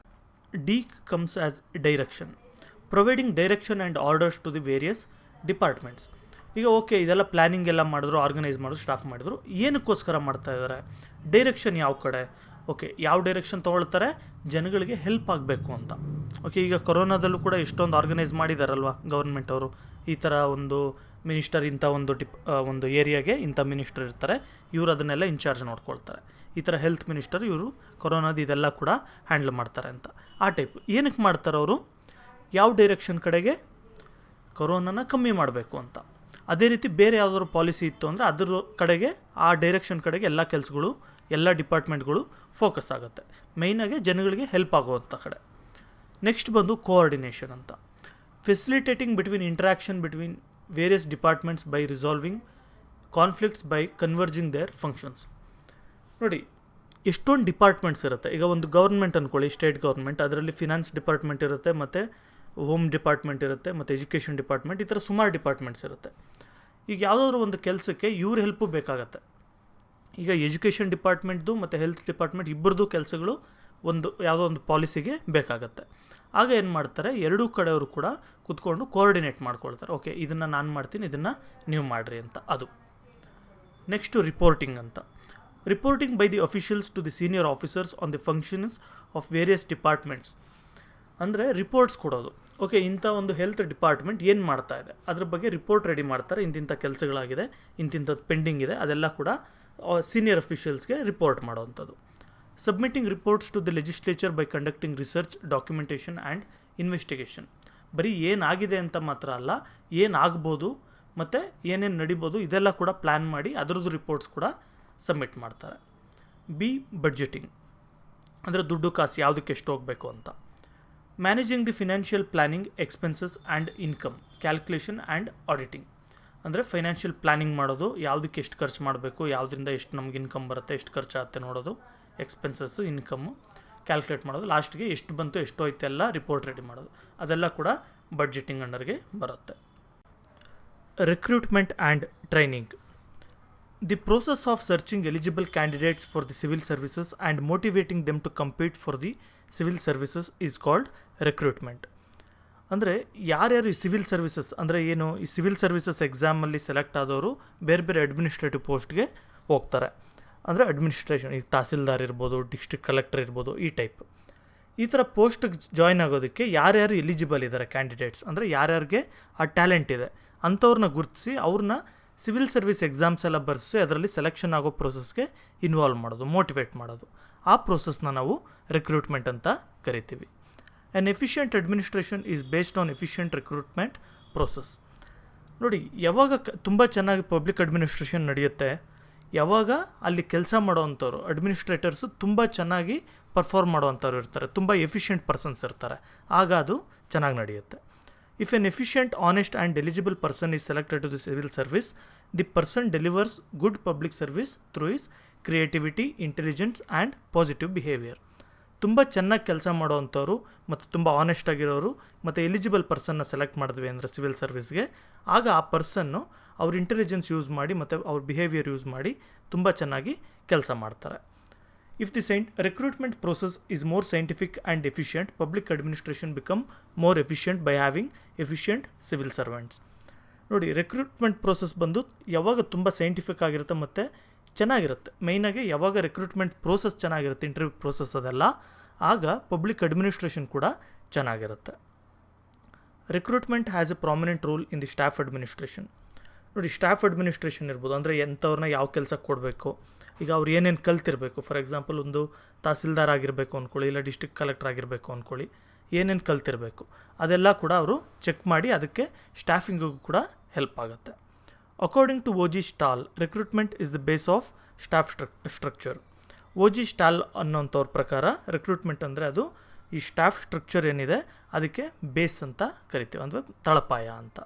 D comes as direction. Providing direction and orders to the various departments. ಈಗ ಓಕೆ, ಇದೆಲ್ಲ ಪ್ಲ್ಯಾನಿಂಗ್ ಎಲ್ಲ ಮಾಡಿದ್ರು, ಆರ್ಗನೈಸ್ ಮಾಡಿದ್ರು, ಸ್ಟಾಫ್ ಮಾಡಿದ್ರು, ಏನಕ್ಕೋಸ್ಕರ ಮಾಡ್ತಾಯಿದ್ದಾರೆ, ಡೈರೆಕ್ಷನ್ ಯಾವ ಕಡೆ, ಓಕೆ ಯಾವ ಡೈರೆಕ್ಷನ್ ತೊಗೊಳ್ತಾರೆ, ಜನಗಳಿಗೆ ಹೆಲ್ಪ್ ಆಗಬೇಕು ಅಂತ. ಓಕೆ, ಈಗ ಕೊರೋನಾದಲ್ಲೂ ಕೂಡ ಎಷ್ಟೊಂದು ಆರ್ಗನೈಸ್ ಮಾಡಿದಾರಲ್ವ ಗೌರ್ಮೆಂಟ್ ಅವರು, ಈ ಥರ ಒಂದು ಮಿನಿಸ್ಟರ್ ಇಂಥ ಒಂದು ಏರಿಯಾಗೆ ಇಂಥ ಮಿನಿಸ್ಟರ್ ಇರ್ತಾರೆ, ಇವರು ಅದನ್ನೆಲ್ಲ ಇನ್ಚಾರ್ಜ್ ನೋಡ್ಕೊಳ್ತಾರೆ. ಈ ಥರ ಹೆಲ್ತ್ ಮಿನಿಸ್ಟರ್ ಇವರು ಕೊರೋನಾದ ಇದೆಲ್ಲ ಕೂಡ ಹ್ಯಾಂಡಲ್ ಮಾಡ್ತಾರೆ ಅಂತ. ಆ ಟೈಪ್ ಏನಕ್ಕೆ ಮಾಡ್ತಾರೆ ಅವರು, ಯಾವ ಡೈರೆಕ್ಷನ್ ಕಡೆಗೆ ಕೊರೋನಾನ ಕಮ್ಮಿ ಮಾಡಬೇಕು ಅಂತ. ಅದೇ ರೀತಿ ಬೇರೆ ಯಾವುದಾದ್ರು ಪಾಲಿಸಿ ಇತ್ತು ಅಂದರೆ ಅದ್ರ ಕಡೆಗೆ, ಆ ಡೈರೆಕ್ಷನ್ ಕಡೆಗೆ ಎಲ್ಲ ಕೆಲಸಗಳು, ಎಲ್ಲ ಡಿಪಾರ್ಟ್ಮೆಂಟ್ಗಳು ಫೋಕಸ್ ಆಗುತ್ತೆ, ಮೇಯ್ನಾಗಿ ಜನಗಳಿಗೆ ಹೆಲ್ಪ್ ಆಗುವಂಥ ಕಡೆ. ನೆಕ್ಸ್ಟ್ ಬಂದು ಕೋಆರ್ಡಿನೇಷನ್ ಅಂತ. Facilitating between interaction between various departments by resolving conflicts by converging their functions. ನೋಡಿ, ಎಷ್ಟೊಂದು ಡಿಪಾರ್ಟ್ಮೆಂಟ್ಸ್ ಇರುತ್ತೆ. ಈಗ ಒಂದು ಗೌರ್ಮೆಂಟ್ ಅಂದ್ಕೊಳ್ಳಿ, ಸ್ಟೇಟ್ ಗೌರ್ಮೆಂಟ್, ಅದರಲ್ಲಿ ಫಿನಾನ್ಸ್ ಡಿಪಾರ್ಟ್ಮೆಂಟ್ ಇರುತ್ತೆ, ಮತ್ತು ಹೋಮ್ ಡಿಪಾರ್ಟ್ಮೆಂಟ್ ಇರುತ್ತೆ, ಮತ್ತು ಎಜುಕೇಷನ್ ಡಿಪಾರ್ಟ್ಮೆಂಟ್, ಈ ಥರ ಸುಮಾರು ಡಿಪಾರ್ಟ್ಮೆಂಟ್ಸ್ ಇರುತ್ತೆ. ಈಗ ಯಾವುದಾದ್ರೂ ಒಂದು ಕೆಲಸಕ್ಕೆ ಇವ್ರ ಹೆಲ್ಪು ಬೇಕಾಗತ್ತೆ. ಈಗ ಎಜುಕೇಷನ್ ಡಿಪಾರ್ಟ್ಮೆಂಟ್ದು ಮತ್ತು ಹೆಲ್ತ್ ಡಿಪಾರ್ಟ್ಮೆಂಟ್ ಇಬ್ಬರದು ಕೆಲಸಗಳು ಯಾವುದೋ ಒಂದು ಪಾಲಿಸಿಗೆ ಬೇಕಾಗತ್ತೆ. ಆಗ ಏನು ಮಾಡ್ತಾರೆ, ಎರಡೂ ಕಡೆಯವರು ಕೂಡ ಕೂತ್ಕೊಂಡು ಕೋಆರ್ಡಿನೇಟ್ ಮಾಡ್ಕೊಳ್ತಾರೆ. ಓಕೆ, ಇದನ್ನು ನಾನು ಮಾಡ್ತೀನಿ, ಇದನ್ನು ನೀವು ಮಾಡಿರಿ ಅಂತ. ಅದು ನೆಕ್ಸ್ಟು ರಿಪೋರ್ಟಿಂಗ್ ಅಂತ. Reporting by the officials to the senior officers on the functions of various departments. ಅಂದರೆ ರಿಪೋರ್ಟ್ಸ್ ಕೊಡೋದು. ಓಕೆ, ಇಂಥ ಒಂದು ಹೆಲ್ತ್ ಡಿಪಾರ್ಟ್ಮೆಂಟ್ ಏನು ಮಾಡ್ತಾ ಇದೆ ಅದ್ರ ಬಗ್ಗೆ ರಿಪೋರ್ಟ್ ರೆಡಿ ಮಾಡ್ತಾರೆ. ಇಂತಿಂಥ ಕೆಲಸಗಳಾಗಿದೆ, ಇಂತಿಂಥದ್ದು ಪೆಂಡಿಂಗ್ ಇದೆ, ಅದೆಲ್ಲ ಕೂಡ ಸೀನಿಯರ್ ಅಫಿಷಿಯಲ್ಸ್ಗೆ ರಿಪೋರ್ಟ್ ಮಾಡೋವಂಥದ್ದು. Submitting reports to the legislature by conducting research, documentation and investigation. ಬರೀ ಏನಾಗಿದೆ ಅಂತ ಮಾತ್ರ ಅಲ್ಲ, ಏನಾಗ್ಬೋದು ಮತ್ತು ಏನೇನು ನಡಿಬೋದು ಇದೆಲ್ಲ ಕೂಡ ಪ್ಲ್ಯಾನ್ ಮಾಡಿ ಅದರದ್ದು ರಿಪೋರ್ಟ್ಸ್ ಕೂಡ ಸಬ್ಮಿಟ್ ಮಾಡ್ತಾರೆ. ಬಡ್ಜೆಟಿಂಗ್ ಅಂದರೆ ದುಡ್ಡು ಕಾಸು ಯಾವುದಕ್ಕೆ ಎಷ್ಟು ಹೋಗಬೇಕು ಅಂತ. Managing the financial planning, expenses and income, calculation and auditing. ಅಂದರೆ ಫೈನಾನ್ಷಿಯಲ್ ಪ್ಲ್ಯಾನಿಂಗ್ ಮಾಡೋದು, ಯಾವುದಕ್ಕೆ ಎಷ್ಟು ಖರ್ಚು ಮಾಡಬೇಕು, ಯಾವುದರಿಂದ ಎಷ್ಟು ನಮ್ಗೆ ಇನ್ಕಮ್ ಬರುತ್ತೆ, ಎಷ್ಟು ಖರ್ಚಾಗುತ್ತೆ ನೋಡೋದು, ಎಕ್ಸ್ಪೆನ್ಸಸ್ಸು, ಇನ್ಕಮ್ಮು ಕ್ಯಾಲ್ಕುಲೇಟ್ ಮಾಡೋದು, ಲಾಸ್ಟ್ಗೆ ಎಷ್ಟು ಬಂತು ಎಷ್ಟು ಹೋಯ್ತು ಎಲ್ಲ ರಿಪೋರ್ಟ್ ರೆಡಿ ಮಾಡೋದು. ಅದೆಲ್ಲ ಕೂಡ ಬಡ್ಜೆಟಿಂಗ್ ಅಂಡರ್ಗೆ ಬರುತ್ತೆ. Recruitment and training. The process of searching eligible candidates for the civil services and motivating them to compete for the civil services is called recruitment. ಅಂದರೆ ಯಾರ್ಯಾರು ಈ ಸಿವಿಲ್ ಸರ್ವಿಸಸ್ ಅಂದರೆ ಏನು, ಈ ಸಿವಿಲ್ ಸರ್ವಿಸಸ್ ಎಕ್ಸಾಮಲ್ಲಿ ಸೆಲೆಕ್ಟ್ ಆದವರು ಬೇರೆ ಬೇರೆ ಅಡ್ಮಿನಿಸ್ಟ್ರೇಟಿವ್ ಪೋಸ್ಟ್ಗೆ ಹೋಗ್ತಾರೆ. ಅಂದರೆ ಅಡ್ಮಿನಿಸ್ಟ್ರೇಷನ್, ಈಗ ತಹಸೀಲ್ದಾರ್ ಇರ್ಬೋದು, ಡಿಸ್ಟ್ರಿಕ್ಟ್ ಕಲೆಕ್ಟರ್ ಇರ್ಬೋದು, ಈ ಟೈಪ್. ಈ ಥರ ಪೋಸ್ಟಿಗೆ ಜಾಯ್ನ್ ಆಗೋದಕ್ಕೆ ಯಾರ್ಯಾರು ಎಲಿಜಿಬಲ್ ಇದ್ದಾರೆ ಕ್ಯಾಂಡಿಡೇಟ್ಸ್, ಅಂದರೆ ಯಾರ್ಯಾರಿಗೆ ಆ ಟ್ಯಾಲೆಂಟ್ ಇದೆ ಅಂಥವ್ರನ್ನ ಗುರುತಿಸಿ ಅವ್ರನ್ನ ಸಿವಿಲ್ ಸರ್ವಿಸ್ ಎಕ್ಸಾಮ್ಸ್ ಎಲ್ಲ ಬರೆಸಿ ಅದರಲ್ಲಿ ಸೆಲೆಕ್ಷನ್ ಆಗೋ ಪ್ರೋಸೆಸ್ಗೆ ಇನ್ವಾಲ್ವ್ ಮಾಡೋದು, ಮೋಟಿವೇಟ್ ಮಾಡೋದು. ಆ ಪ್ರೋಸೆಸ್ನ ನಾವು ರಿಕ್ರೂಟ್ಮೆಂಟ್ ಅಂತ ಕರಿತೀವಿ. An efficient administration is based on efficient recruitment process. ನೋಡಿ, ಯಾವಾಗ ತುಂಬ ಚೆನ್ನಾಗಿ ಪಬ್ಲಿಕ್ ಅಡ್ಮಿನಿಸ್ಟ್ರೇಷನ್ ನಡೆಯುತ್ತೆ, ಯಾವಾಗ ಅಲ್ಲಿ ಕೆಲಸ ಮಾಡೋವಂಥವ್ರು ಅಡ್ಮಿನಿಸ್ಟ್ರೇಟರ್ಸು ತುಂಬ ಚೆನ್ನಾಗಿ ಪರ್ಫಾರ್ಮ್ ಮಾಡೋವಂಥವ್ರು ಇರ್ತಾರೆ, ತುಂಬ ಎಫಿಷಿಯೆಂಟ್ ಪರ್ಸನ್ಸ್ ಇರ್ತಾರೆ, ಆಗ ಅದು ಚೆನ್ನಾಗಿ ನಡೆಯುತ್ತೆ. If an efficient, honest and eligible person is selected to the civil service, the person delivers good public service through is creativity, intelligence and positive behaviour. ತುಂಬ ಚೆನ್ನಾಗಿ ಕೆಲಸ ಮಾಡೋವಂಥವ್ರು ಮತ್ತು ತುಂಬ ಆನೆಸ್ಟ್ ಆಗಿರೋರು ಮತ್ತು ಎಲಿಜಿಬಲ್ ಪರ್ಸನ್ನ ಸೆಲೆಕ್ಟ್ ಮಾಡಿದ್ವಿ ಅಂದರೆ ಸಿವಿಲ್ ಸರ್ವಿಸ್ಗೆ, ಆಗ ಆ ಪರ್ಸನ್ನು ಅವ್ರ ಇಂಟೆಲಿಜೆನ್ಸ್ ಯೂಸ್ ಮಾಡಿ ಮತ್ತು ಅವ್ರ ಬಿಹೇವಿಯರ್ ಯೂಸ್ ಮಾಡಿ ತುಂಬ ಚೆನ್ನಾಗಿ ಕೆಲಸ ಮಾಡ್ತಾರೆ. If the recruitment process is more scientific and efficient, public administration become more efficient by having efficient civil servants. ನೋಡಿ, ರಿಕ್ರೂಟ್ಮೆಂಟ್ ಪ್ರೋಸೆಸ್ ಬಂದು ಯಾವಾಗ ತುಂಬ ಸೈಂಟಿಫಿಕ್ ಆಗಿರುತ್ತೆ ಮತ್ತು ಚೆನ್ನಾಗಿರುತ್ತೆ. ಮೇಯ್ನಾಗಿ ಯಾವಾಗ ರಿಕ್ರೂಟ್ಮೆಂಟ್ ಪ್ರೋಸೆಸ್ ಚೆನ್ನಾಗಿರುತ್ತೆ, ಇಂಟರ್ವ್ಯೂ ಪ್ರೋಸೆಸ್ ಅದೆಲ್ಲ, ಆಗ ಪಬ್ಲಿಕ್ ಅಡ್ಮಿನಿಸ್ಟ್ರೇಷನ್ ಕೂಡ ಚೆನ್ನಾಗಿರುತ್ತೆ. Recruitment has A prominent role in the staff administration. ನೋಡಿ, ಸ್ಟಾಫ್ ಅಡ್ಮಿನಿಸ್ಟ್ರೇಷನ್ ಇರ್ಬೋದು, ಅಂದರೆ ಎಂಥವ್ರನ್ನ ಯಾವ ಕೆಲಸಕ್ಕೆ ಕೊಡಬೇಕು, ಈಗ ಅವ್ರು ಏನೇನು ಕಲ್ತಿರಬೇಕು. ಫಾರ್ ಎಕ್ಸಾಂಪಲ್, ಒಂದು ತಹಸೀಲ್ದಾರ್ ಆಗಿರಬೇಕು ಅಂದ್ಕೊಳ್ಳಿ, ಇಲ್ಲ ಡಿಸ್ಟ್ರಿಕ್ಟ್ ಕಲೆಕ್ಟರ್ ಆಗಿರಬೇಕು ಅಂದ್ಕೊಳ್ಳಿ, ಏನೇನು ಕಲ್ತಿರಬೇಕು ಅದೆಲ್ಲ ಕೂಡ ಅವರು ಚೆಕ್ ಮಾಡಿ ಅದಕ್ಕೆ ಸ್ಟಾಫಿಂಗಿಗೂ ಕೂಡ ಹೆಲ್ಪ್ ಆಗುತ್ತೆ. According to O G Stahl, recruitment is the base of staff structure. O G Stahl ಅನ್ನೋಂಥವ್ರ ಪ್ರಕಾರ ರಿಕ್ರೂಟ್ಮೆಂಟ್ ಅಂದರೆ ಅದು ಈ ಸ್ಟಾಫ್ ಸ್ಟ್ರಕ್ಚರ್ ಏನಿದೆ ಅದಕ್ಕೆ ಬೇಸ್ ಅಂತ ಕರಿತೀವಿ, ಅಂದರೆ ತಳಪಾಯ ಅಂತ.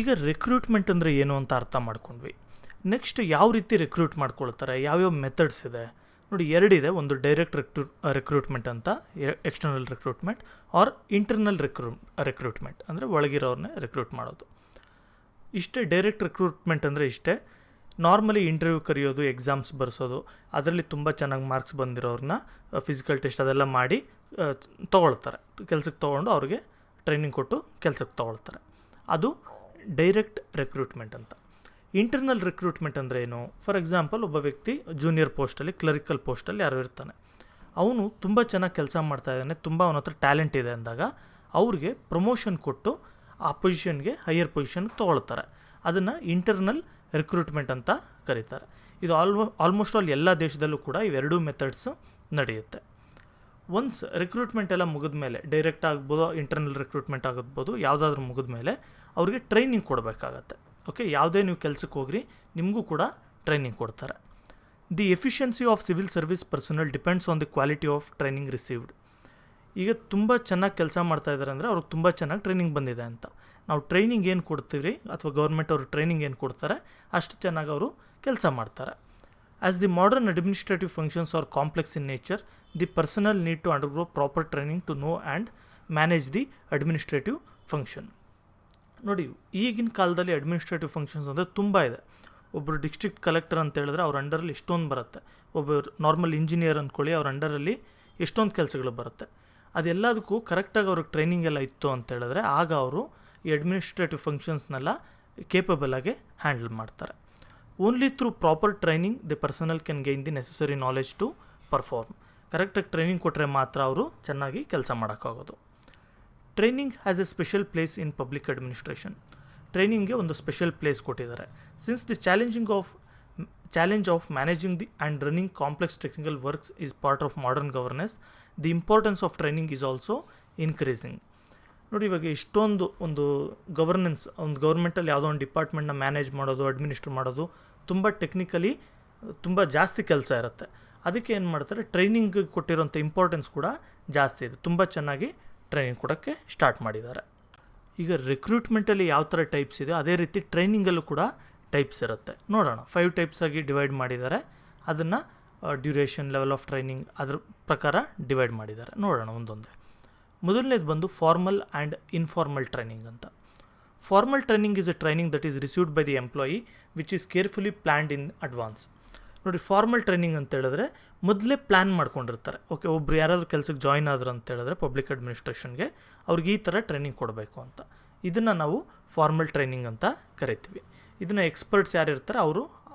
ಈಗ ರಿಕ್ರೂಟ್ಮೆಂಟ್ ಅಂದರೆ ಏನು ಅಂತ ಅರ್ಥ ಮಾಡ್ಕೊಂಡ್ವಿ. ನೆಕ್ಸ್ಟ್ ಯಾವ ರೀತಿ ರಿಕ್ರೂಟ್ ಮಾಡ್ಕೊಳ್ತಾರೆ, ಯಾವ್ಯಾವ ಮೆಥಡ್ಸ್ ಇದೆ ನೋಡಿ. ಎರಡಿದೆ, ಒಂದು ಡೈರೆಕ್ಟ್ ರಿಕ್ರೂಟ್ಮೆಂಟ್ ಅಂತ, external recruitment, or internal recruitment ಅಂದರೆ ಒಳಗಿರೋರನ್ನೇ ರಿಕ್ರೂಟ್ ಮಾಡೋದು. ಇಷ್ಟೇ ಡೈರೆಕ್ಟ್ ರಿಕ್ರೂಟ್ಮೆಂಟ್ ಅಂದರೆ ಇಷ್ಟೇ. ನಾರ್ಮಲಿ ಇಂಟರ್ವ್ಯೂ ಕರೆಯೋದು, ಎಕ್ಸಾಮ್ಸ್ ಬರೆಸೋದು, ಅದರಲ್ಲಿ ತುಂಬ ಚೆನ್ನಾಗಿ ಮಾರ್ಕ್ಸ್ ಬಂದಿರೋರನ್ನ ಫಿಸಿಕಲ್ ಟೆಸ್ಟ್ ಅದೆಲ್ಲ ಮಾಡಿ ತೊಗೊಳ್ತಾರೆ, ಕೆಲಸಕ್ಕೆ ತೊಗೊಂಡು ಅವ್ರಿಗೆ ಟ್ರೈನಿಂಗ್ ಕೊಟ್ಟು ಕೆಲಸಕ್ಕೆ ತೊಗೊಳ್ತಾರೆ. ಅದು ಡೈರೆಕ್ಟ್ ರಿಕ್ರೂಟ್ಮೆಂಟ್ ಅಂತ. ಇಂಟರ್ನಲ್ ರಿಕ್ರೂಟ್ಮೆಂಟ್ ಅಂದರೆ ಏನು? ಫಾರ್ ಎಕ್ಸಾಂಪಲ್, ಒಬ್ಬ ವ್ಯಕ್ತಿ ಜೂನಿಯರ್ ಪೋಸ್ಟಲ್ಲಿ, ಕ್ಲರಿಕಲ್ ಪೋಸ್ಟಲ್ಲಿ ಯಾರು ಇರ್ತಾನೆ, ಅವನು ತುಂಬ ಚೆನ್ನಾಗಿ ಕೆಲಸ ಮಾಡ್ತಾಯಿದ್ದಾನೆ, ತುಂಬ ಅವನ ಹತ್ರ ಟ್ಯಾಲೆಂಟ್ ಇದೆ ಅಂದಾಗ ಅವ್ರಿಗೆ ಪ್ರಮೋಷನ್ ಕೊಟ್ಟು ಆ ಪೊಸಿಷನ್ಗೆ, ಹೈಯರ್ ಪೊಸಿಷನ್ಗೆ ತೊಗೊಳ್ತಾರೆ. ಅದನ್ನು ಇಂಟರ್ನಲ್ ರಿಕ್ರೂಟ್ಮೆಂಟ್ ಅಂತ ಕರೀತಾರೆ. ಇದು ಆಲ್ಮೋಸ್ಟ್ ಆಲ್ ಎಲ್ಲ ದೇಶದಲ್ಲೂ ಕೂಡ ಇವೆರಡೂ ಮೆಥಡ್ಸು ನಡೆಯುತ್ತೆ. ಒನ್ಸ್ ರಿಕ್ರೂಟ್ಮೆಂಟ್ ಎಲ್ಲ ಮುಗಿದ ಮೇಲೆ, ಡೈರೆಕ್ಟ್ ಆಗ್ಬೋದು, ಇಂಟರ್ನಲ್ ರಿಕ್ರೂಟ್ಮೆಂಟ್ ಆಗ್ಬೋದು, ಯಾವುದಾದ್ರೂ ಮುಗಿದ ಮೇಲೆ ಅವ್ರಿಗೆ ಟ್ರೈನಿಂಗ್ ಕೊಡಬೇಕಾಗತ್ತೆ. ಓಕೆ, ಯಾವುದೇ ನೀವು ಕೆಲಸಕ್ಕೆ ಹೋಗ್ರಿ ನಿಮಗೂ ಕೂಡ ಟ್ರೈನಿಂಗ್ ಕೊಡ್ತಾರೆ. The efficiency of civil service personal depends on the quality of training received. ಈಗ ತುಂಬ ಚೆನ್ನಾಗಿ ಕೆಲಸ ಮಾಡ್ತಾಯಿದ್ದಾರೆ ಅಂದರೆ ಅವ್ರಿಗೆ ತುಂಬ ಚೆನ್ನಾಗಿ ಟ್ರೈನಿಂಗ್ ಬಂದಿದೆ ಅಂತ. ನಾವು ಟ್ರೈನಿಂಗ್ ಏನು ಕೊಡ್ತೀವಿ ಅಥವಾ ಗೌರ್ಮೆಂಟ್ ಅವರು ಟ್ರೈನಿಂಗ್ ಏನು ಕೊಡ್ತಾರೆ ಅಷ್ಟು ಚೆನ್ನಾಗಿ ಅವರು ಕೆಲಸ ಮಾಡ್ತಾರೆ. As the modern administrative functions are complex in nature, the personnel need to undergo proper training to know and manage the administrative function. ನೋಡಿ, ಈಗಿನ ಕಾಲದಲ್ಲಿ ಅಡ್ಮಿನಿಸ್ಟ್ರೇಟಿವ್ ಫಂಕ್ಷನ್ಸ್ ಅಂದರೆ ತುಂಬ ಇದೆ. ಒಬ್ಬರು ಡಿಸ್ಟ್ರಿಕ್ಟ್ ಕಲೆಕ್ಟರ್ ಅಂತ ಹೇಳಿದ್ರೆ ಅವ್ರ ಅಂಡರಲ್ಲಿ ಎಷ್ಟೊಂದು ಬರುತ್ತೆ. ಒಬ್ಬರು ನಾರ್ಮಲ್ ಇಂಜಿನಿಯರ್ ಅಂದ್ಕೊಳ್ಳಿ, ಅವ್ರ ಅಂಡರಲ್ಲಿ ಎಷ್ಟೊಂದು ಕೆಲಸಗಳು ಬರುತ್ತೆ. ಅದೆಲ್ಲದಕ್ಕೂ ಕರೆಕ್ಟಾಗಿ ಅವ್ರಿಗೆ ಟ್ರೈನಿಂಗ್ ಎಲ್ಲ ಇತ್ತು ಅಂತ ಹೇಳಿದ್ರೆ ಆಗ ಅವರು ಈ ಅಡ್ಮಿನಿಸ್ಟ್ರೇಟಿವ್ ಫಂಕ್ಷನ್ಸ್ನೆಲ್ಲ ಕೇಪಬಲ್ ಆಗಿ ಹ್ಯಾಂಡಲ್ ಮಾಡ್ತಾರೆ. Only through proper training the personnel can gain the necessary knowledge to perform. ಕರೆಕ್ಟಾಗಿ ಟ್ರೈನಿಂಗ್ ಕೊಟ್ಟರೆ ಮಾತ್ರ ಅವರು ಚೆನ್ನಾಗಿ ಕೆಲಸ ಮಾಡೋಕ್ಕಾಗೋದು. Training has a special place in public administration. ಟ್ರೈನಿಂಗ್ಗೆ ಒಂದು ಸ್ಪೆಷಲ್ ಪ್ಲೇಸ್ ಕೊಟ್ಟಿದ್ದಾರೆ. Since the challenge of managing the and running complex technical works is part of modern governance, the importance of training is also increasing. ನೋಡಿ, ಇವಾಗ ಇಷ್ಟೊಂದು ಒಂದು governance, ಒಂದು ಗೌರ್ಮೆಂಟಲ್ಲಿ ಯಾವುದೋ ಒಂದು ಡಿಪಾರ್ಟ್ಮೆಂಟ್ನ ಮ್ಯಾನೇಜ್ ಮಾಡೋದು, ಅಡ್ಮಿನಿಸ್ಟ್ರ್ ಮಾಡೋದು ತುಂಬ ಟೆಕ್ನಿಕಲಿ ತುಂಬ ಜಾಸ್ತಿ ಕೆಲಸ ಇರುತ್ತೆ. ಅದಕ್ಕೆ ಏನು ಮಾಡ್ತಾರೆ, ಟ್ರೈನಿಂಗ್ ಕೊಟ್ಟಿರೋಂಥ ಇಂಪಾರ್ಟೆನ್ಸ್ ಕೂಡ ಜಾಸ್ತಿ ಇದೆ. ತುಂಬ ಚೆನ್ನಾಗಿ ಟ್ರೈನಿಂಗ್ ಕೊಡೋಕ್ಕೆ ಸ್ಟಾರ್ಟ್ ಮಾಡಿದ್ದಾರೆ. ಈಗ ರಿಕ್ರೂಟ್ಮೆಂಟಲ್ಲಿ ಯಾವ ಥರ ಟೈಪ್ಸ್ ಇದೆ ಅದೇ ರೀತಿ ಟ್ರೈನಿಂಗಲ್ಲೂ ಕೂಡ ಟೈಪ್ಸ್ ಇರುತ್ತೆ. ನೋಡೋಣ, 5 ಟೈಪ್ಸ್ ಆಗಿ ಡಿವೈಡ್ ಮಾಡಿದ್ದಾರೆ. ಅದನ್ನು ಡ್ಯೂರೇಷನ್, ಲೆವೆಲ್ ಆಫ್ ಟ್ರೈನಿಂಗ್ ಅದ್ರ ಪ್ರಕಾರ ಡಿವೈಡ್ ಮಾಡಿದ್ದಾರೆ. ನೋಡೋಣ ಒಂದೊಂದೇ. ಮೊದಲನೇದು ಬಂದು ಫಾರ್ಮಲ್ ಆ್ಯಂಡ್ ಇನ್ಫಾರ್ಮಲ್ ಟ್ರೈನಿಂಗ್ ಅಂತ. Formal training is A training that is received by the employee which is carefully planned in advance. ನೋಡಿ, ಫಾರ್ಮಲ್ ಟ್ರೈನಿಂಗ್ ಅಂತ ಹೇಳಿದ್ರೆ ಮೊದಲೇ ಪ್ಲ್ಯಾನ್ ಮಾಡ್ಕೊಂಡಿರ್ತಾರೆ. ಓಕೆ, ಒಬ್ರು ಯಾರಾದರೂ ಕೆಲಸಕ್ಕೆ ಜಾಯ್ನ್ ಆದ್ರು ಅಂತ ಹೇಳಿದ್ರೆ ಪಬ್ಲಿಕ್ ಅಡ್ಮಿನಿಸ್ಟ್ರೇಷನ್ಗೆ ಅವ್ರಿಗೆ ಈ ಥರ ಟ್ರೈನಿಂಗ್ ಕೊಡಬೇಕು ಅಂತ. ಇದನ್ನು ನಾವು ಫಾರ್ಮಲ್ ಟ್ರೈನಿಂಗ್ ಅಂತ ಕರಿತೀವಿ. ಇದನ್ನು ಎಕ್ಸ್ಪರ್ಟ್ಸ್ ಯಾರು ಇರ್ತಾರೆ ಅವರು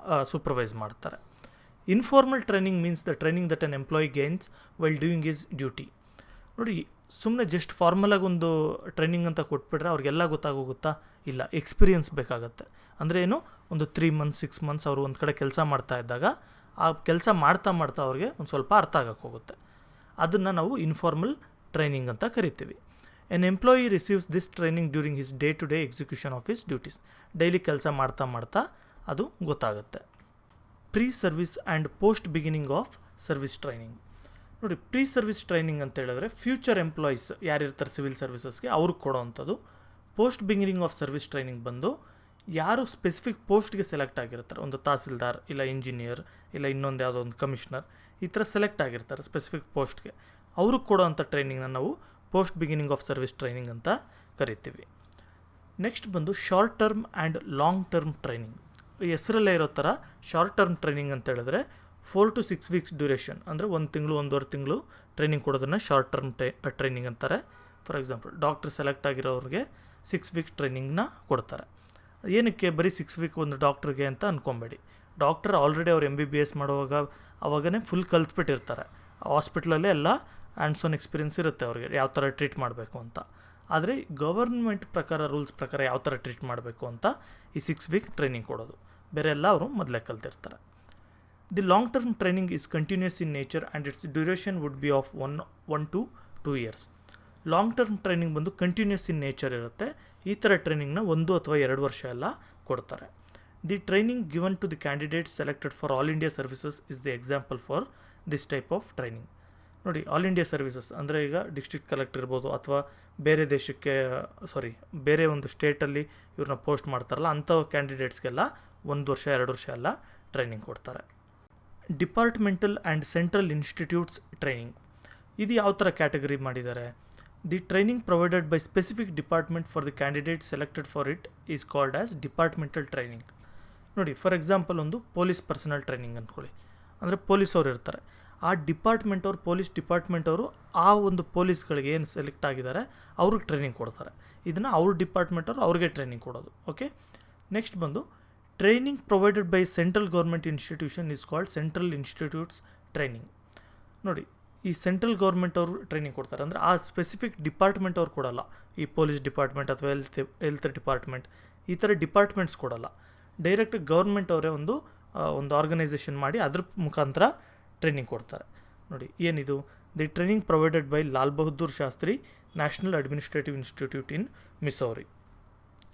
ಸೂಪರ್ವೈಸ್ ಮಾಡ್ತಾರೆ. Informal training means the training that an employee gains while doing is duty. ನೋಡಿ, ಸುಮ್ಮನೆ ಜಸ್ಟ್ ಫಾರ್ಮಲಾಗಿ ಒಂದು ಟ್ರೈನಿಂಗ್ ಅಂತ ಕೊಟ್ಬಿಟ್ರೆ ಅವ್ರಿಗೆಲ್ಲ ಗೊತ್ತಾಗೋಗುತ್ತಾ? ಇಲ್ಲ, ಎಕ್ಸ್ಪೀರಿಯನ್ಸ್ ಬೇಕಾಗತ್ತೆ. ಅಂದರೆ ಏನು, ಒಂದು 3 ಮಂತ್ಸ್ 6 ಮಂತ್ಸ್ ಅವರು ಒಂದು ಕಡೆ ಕೆಲಸ ಮಾಡ್ತಾ ಇದ್ದಾಗ ಆ ಕೆಲಸ ಮಾಡ್ತಾ ಅವ್ರಿಗೆ ಒಂದು ಸ್ವಲ್ಪ ಅರ್ಥ ಆಗಕ್ಕೆ ಹೋಗುತ್ತೆ. ಅದನ್ನು ನಾವು ಇನ್ಫಾರ್ಮಲ್ ಟ್ರೈನಿಂಗ್ ಅಂತ ಕರಿತೀವಿ. An employee receives this training during his day to day execution of his duties. Daily ಕೆಲಸ ಮಾಡ್ತಾ ಅದು ಗೊತ್ತಾಗುತ್ತೆ. Pre service and post beginning of service training. ನೋಡಿ, ಪ್ರೀ ಸರ್ವಿಸ್ ಟ್ರೈನಿಂಗ್ ಅಂತ ಹೇಳಿದ್ರೆ ಫ್ಯೂಚರ್ ಎಂಪ್ಲಾಯೀಸ್ ಯಾರಿರ್ತಾರೆ ಸಿವಿಲ್ ಸರ್ವಿಸಸ್ಗೆ ಅವ್ರಿಗೆ ಕೊಡೋವಂಥದ್ದು. Post beginning of service training ಬಂದು ಯಾರು ಸ್ಪೆಸಿಫಿಕ್ ಪೋಸ್ಟ್ಗೆ ಸೆಲೆಕ್ಟ್ ಆಗಿರ್ತಾರೆ, ಒಂದು ತಹಸೀಲ್ದಾರ್ ಇಲ್ಲ ಇಂಜಿನಿಯರ್ ಇಲ್ಲ ಇನ್ನೊಂದು ಯಾವುದೋ ಒಂದು ಕಮಿಷನರ್, ಈ ಥರ ಸೆಲೆಕ್ಟ್ ಆಗಿರ್ತಾರೆ ಸ್ಪೆಸಿಫಿಕ್ ಪೋಸ್ಟ್ಗೆ, ಅವ್ರಿಗೆ ಕೊಡೋವಂಥ ಟ್ರೈನಿಂಗ್ನ ನಾವು post beginning of service training ಅಂತ ಕರಿತೀವಿ. ನೆಕ್ಸ್ಟ್ ಬಂದು short term and long term training. ಹೆಸರಲ್ಲೇ ಇರೋ ಥರ ಶಾರ್ಟ್ ಟರ್ಮ್ ಟ್ರೈನಿಂಗ್ ಅಂತ ಹೇಳಿದ್ರೆ 4 to 6 weeks ಡ್ಯೂರೇಷನ್, ಅಂದರೆ 1 ತಿಂಗಳು 1.5 ತಿಂಗಳು ಟ್ರೈನಿಂಗ್ ಕೊಡೋದನ್ನು ಶಾರ್ಟ್ ಟರ್ಮ್ ಟ್ರೈನಿಂಗ್ ಅಂತಾರೆ. ಫಾರ್ ಎಕ್ಸಾಂಪಲ್, ಡಾಕ್ಟರ್ ಸೆಲೆಕ್ಟ್ ಆಗಿರೋರಿಗೆ 6 week ಟ್ರೈನಿಂಗ್ನ ಕೊಡ್ತಾರೆ. ಏನಕ್ಕೆ ಬರೀ 6 week ಒಂದು ಡಾಕ್ಟ್ರಿಗೆ ಅಂತ ಅಂದ್ಕೊಬೇಡಿ. ಡಾಕ್ಟರ್ ಆಲ್ರೆಡಿ ಅವ್ರು MBBS ಮಾಡುವಾಗ ಅವಾಗನೇ ಫುಲ್ ಕಲ್ತ್ಬಿಟ್ಟಿರ್ತಾರೆ. ಹಾಸ್ಪಿಟ್ಲಲ್ಲೇ ಎಲ್ಲ ಹ್ಯಾಂಡ್ಸ್ ಆನ್ ಎಕ್ಸ್ಪೀರಿಯನ್ಸ್ ಇರುತ್ತೆ ಅವ್ರಿಗೆ ಯಾವ ಥರ ಟ್ರೀಟ್ ಮಾಡಬೇಕು ಅಂತ. ಆದರೆ ಗವರ್ಮೆಂಟ್ ಪ್ರಕಾರ ರೂಲ್ಸ್ ಪ್ರಕಾರ ಯಾವ ಥರ ಟ್ರೀಟ್ ಮಾಡಬೇಕು ಅಂತ ಈ 6 week ಟ್ರೈನಿಂಗ್ ಕೊಡೋದು. ಬೇರೆ ಎಲ್ಲ ಅವರು ಮೊದಲೇ ಕಲ್ತಿರ್ತಾರೆ. The long term training is continuous in nature and its duration would be of 1 to 2 years. Long term training ಬಂದು ಕಂಟಿನ್ಯೂಸ್ ಇನ್ ನೇಚರ್ ಇರುತ್ತೆ. ಈ ಥರ ಟ್ರೈನಿಂಗ್ನ 1 ಅಥವಾ 2 ವರ್ಷ ಎಲ್ಲ ಕೊಡ್ತಾರೆ. The training given to the candidates selected for all India services is the example for this type of training. ನೋಡಿ, all India services ಅಂದರೆ ಈಗ ಡಿಸ್ಟ್ರಿಕ್ಟ್ ಕಲೆಕ್ಟರ್ ಇರ್ಬೋದು ಅಥವಾ ಬೇರೆ ದೇಶಕ್ಕೆ ಬೇರೆ ಒಂದು ಸ್ಟೇಟಲ್ಲಿ ಇವ್ರನ್ನ ಪೋಸ್ಟ್ ಮಾಡ್ತಾರಲ್ಲ, ಅಂಥ ಕ್ಯಾಂಡಿಡೇಟ್ಸ್ಗೆಲ್ಲ 1 ವರ್ಷ 2 ವರ್ಷ ಎಲ್ಲ ಟ್ರೈನಿಂಗ್ ಕೊಡ್ತಾರೆ. Departmental and central institutes training. ಇದು ಯಾವ ಥರ ಕ್ಯಾಟಗರಿ ಮಾಡಿದ್ದಾರೆ? The training provided by specific department for the candidate selected for it is called as departmental training. ನೋಡಿ, ಫಾರ್ ಎಕ್ಸಾಂಪಲ್ ಒಂದು ಪೊಲೀಸ್ ಪರ್ಸನಲ್ ಟ್ರೈನಿಂಗ್ ಅಂದ್ಕೊಳ್ಳಿ. ಅಂದರೆ ಪೊಲೀಸವ್ರು ಇರ್ತಾರೆ, ಆ ಡಿಪಾರ್ಟ್ಮೆಂಟ್ ಅವರು ಪೊಲೀಸ್ ಡಿಪಾರ್ಟ್ಮೆಂಟ್ ಅವರು ಆ ಒಂದು ಪೊಲೀಸ್ಗಳಿಗೆ ಏನು ಸೆಲೆಕ್ಟ್ ಆಗಿದ್ದಾರೆ ಅವ್ರಿಗೆ ಟ್ರೈನಿಂಗ್ ಕೊಡ್ತಾರೆ. ಇದನ್ನು ಅವ್ರ ಡಿಪಾರ್ಟ್ಮೆಂಟ್ ಅವರು ಅವ್ರಿಗೆ ಟ್ರೈನಿಂಗ್ ಕೊಡೋದು. ಓಕೆ, ನೆಕ್ಸ್ಟ್ ಬಂದು training provided by central government institution is called central institutes training. ನೋಡಿ, ಈ ಸೆಂಟ್ರಲ್ ಗೌರ್ಮೆಂಟ್ ಅವರು ಟ್ರೈನಿಂಗ್ ಕೊಡ್ತಾರೆ, ಅಂದರೆ ಆ ಸ್ಪೆಸಿಫಿಕ್ ಡಿಪಾರ್ಟ್ಮೆಂಟ್ ಅವ್ರು ಕೊಡೋಲ್ಲ. ಈ ಪೊಲೀಸ್ ಡಿಪಾರ್ಟ್ಮೆಂಟ್ ಅಥವಾ ಹೆಲ್ತ್ ಡಿಪಾರ್ಟ್ಮೆಂಟ್ ಈ ಥರ ಡಿಪಾರ್ಟ್ಮೆಂಟ್ಸ್ ಕೊಡೋಲ್ಲ. ಡೈರೆಕ್ಟ್ ಗೌರ್ಮೆಂಟ್ ಅವರೇ ಒಂದು ಆರ್ಗನೈಸೇಷನ್ ಮಾಡಿ ಅದ್ರ ಮುಖಾಂತರ ಟ್ರೈನಿಂಗ್ ಕೊಡ್ತಾರೆ. ನೋಡಿ, ಏನಿದು? The training provided by Lal Bahadur Shastri national administrative institute in Mussoorie.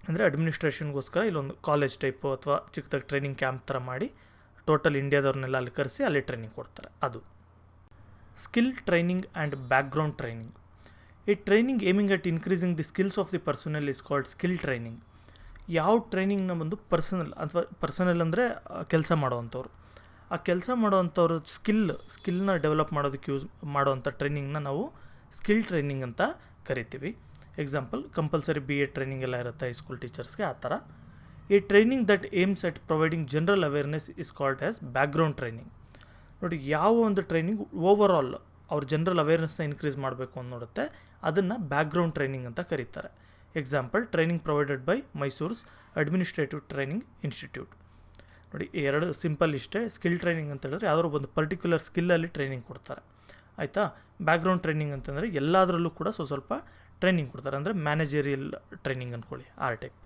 ಅಂದರೆ ಅಡ್ಮಿನಿಸ್ಟ್ರೇಷನ್ಗೋಸ್ಕರ ಇಲ್ಲೊಂದು ಕಾಲೇಜ್ ಟೈಪು ಅಥವಾ ಚಿಕ್ಕದಾಗಿ ಟ್ರೈನಿಂಗ್ ಕ್ಯಾಂಪ್ ಥರ ಮಾಡಿ ಟೋಟಲ್ ಇಂಡಿಯಾದವ್ರನ್ನೆಲ್ಲ ಅಲ್ಲಿ ಕರೆಸಿ ಅಲ್ಲಿ ಟ್ರೈನಿಂಗ್ ಕೊಡ್ತಾರೆ. ಅದು skill training and background training. ಈ training aiming at increasing the skills of the personnel is called skill training. ಯಾವ ಟ್ರೈನಿಂಗ್ನ ಒಂದು ಪರ್ಸನಲ್ ಅಂದರೆ ಕೆಲಸ ಮಾಡೋವಂಥವ್ರು, ಆ ಕೆಲಸ ಮಾಡೋವಂಥವ್ರ ಸ್ಕಿಲ್ನ ಡೆವಲಪ್ ಮಾಡೋದಕ್ಕೆ ಯೂಸ್ ಮಾಡೋವಂಥ ಟ್ರೈನಿಂಗ್ನ ನಾವು ಸ್ಕಿಲ್ ಟ್ರೈನಿಂಗ್ ಅಂತ ಕರಿತೀವಿ. ಎಕ್ಸಾಂಪಲ್ ಕಂಪಲ್ಸರಿ BA ಟ್ರೈನಿಂಗ್ ಎಲ್ಲ ಇರುತ್ತೆ ಹೈಸ್ಕೂಲ್ ಟೀಚರ್ಸ್ಗೆ, ಆ ಥರ. ಈ training that aims at providing general awareness is called as background training. ನೋಡಿ, ಯಾವ ಒಂದು ಟ್ರೈನಿಂಗ್ ಓವರಾಲ್ ಅವ್ರ ಜನರಲ್ ಅವೇರ್ನೆಸ್ನ ಇನ್ಕ್ರೀಸ್ ಮಾಡಬೇಕು ಅಂತ ನೋಡುತ್ತೆ, ಅದನ್ನು ಬ್ಯಾಕ್ಗ್ರೌಂಡ್ ಟ್ರೈನಿಂಗ್ ಅಂತ ಕರೀತಾರೆ. Example training provided by Mysore's administrative training institute. ನೋಡಿ, ಎರಡು ಸಿಂಪಲ್ ಇಷ್ಟೇ. ಸ್ಕಿಲ್ ಟ್ರೈನಿಂಗ್ ಅಂತ ಹೇಳಿದ್ರೆ ಯಾವ್ದಾದ್ರು ಒಂದು ಪರ್ಟಿಕ್ಯುಲರ್ ಸ್ಕಿಲ್ಲಲ್ಲಿ ಟ್ರೈನಿಂಗ್ ಕೊಡ್ತಾರೆ, ಆಯಿತಾ. ಬ್ಯಾಕ್ಗ್ರೌಂಡ್ ಟ್ರೈನಿಂಗ್ ಅಂತಂದರೆ ಎಲ್ಲದರಲ್ಲೂ ಕೂಡ ಸ್ವಲ್ಪ ಟ್ರೈನಿಂಗ್ ಕೊಡ್ತಾರೆ, ಅಂದರೆ ಮ್ಯಾನೇಜರಿಯಲ್ ಟ್ರೈನಿಂಗ್ ಅಂದ್ಕೊಳ್ಳಿ, ಆ ಟೈಪ್.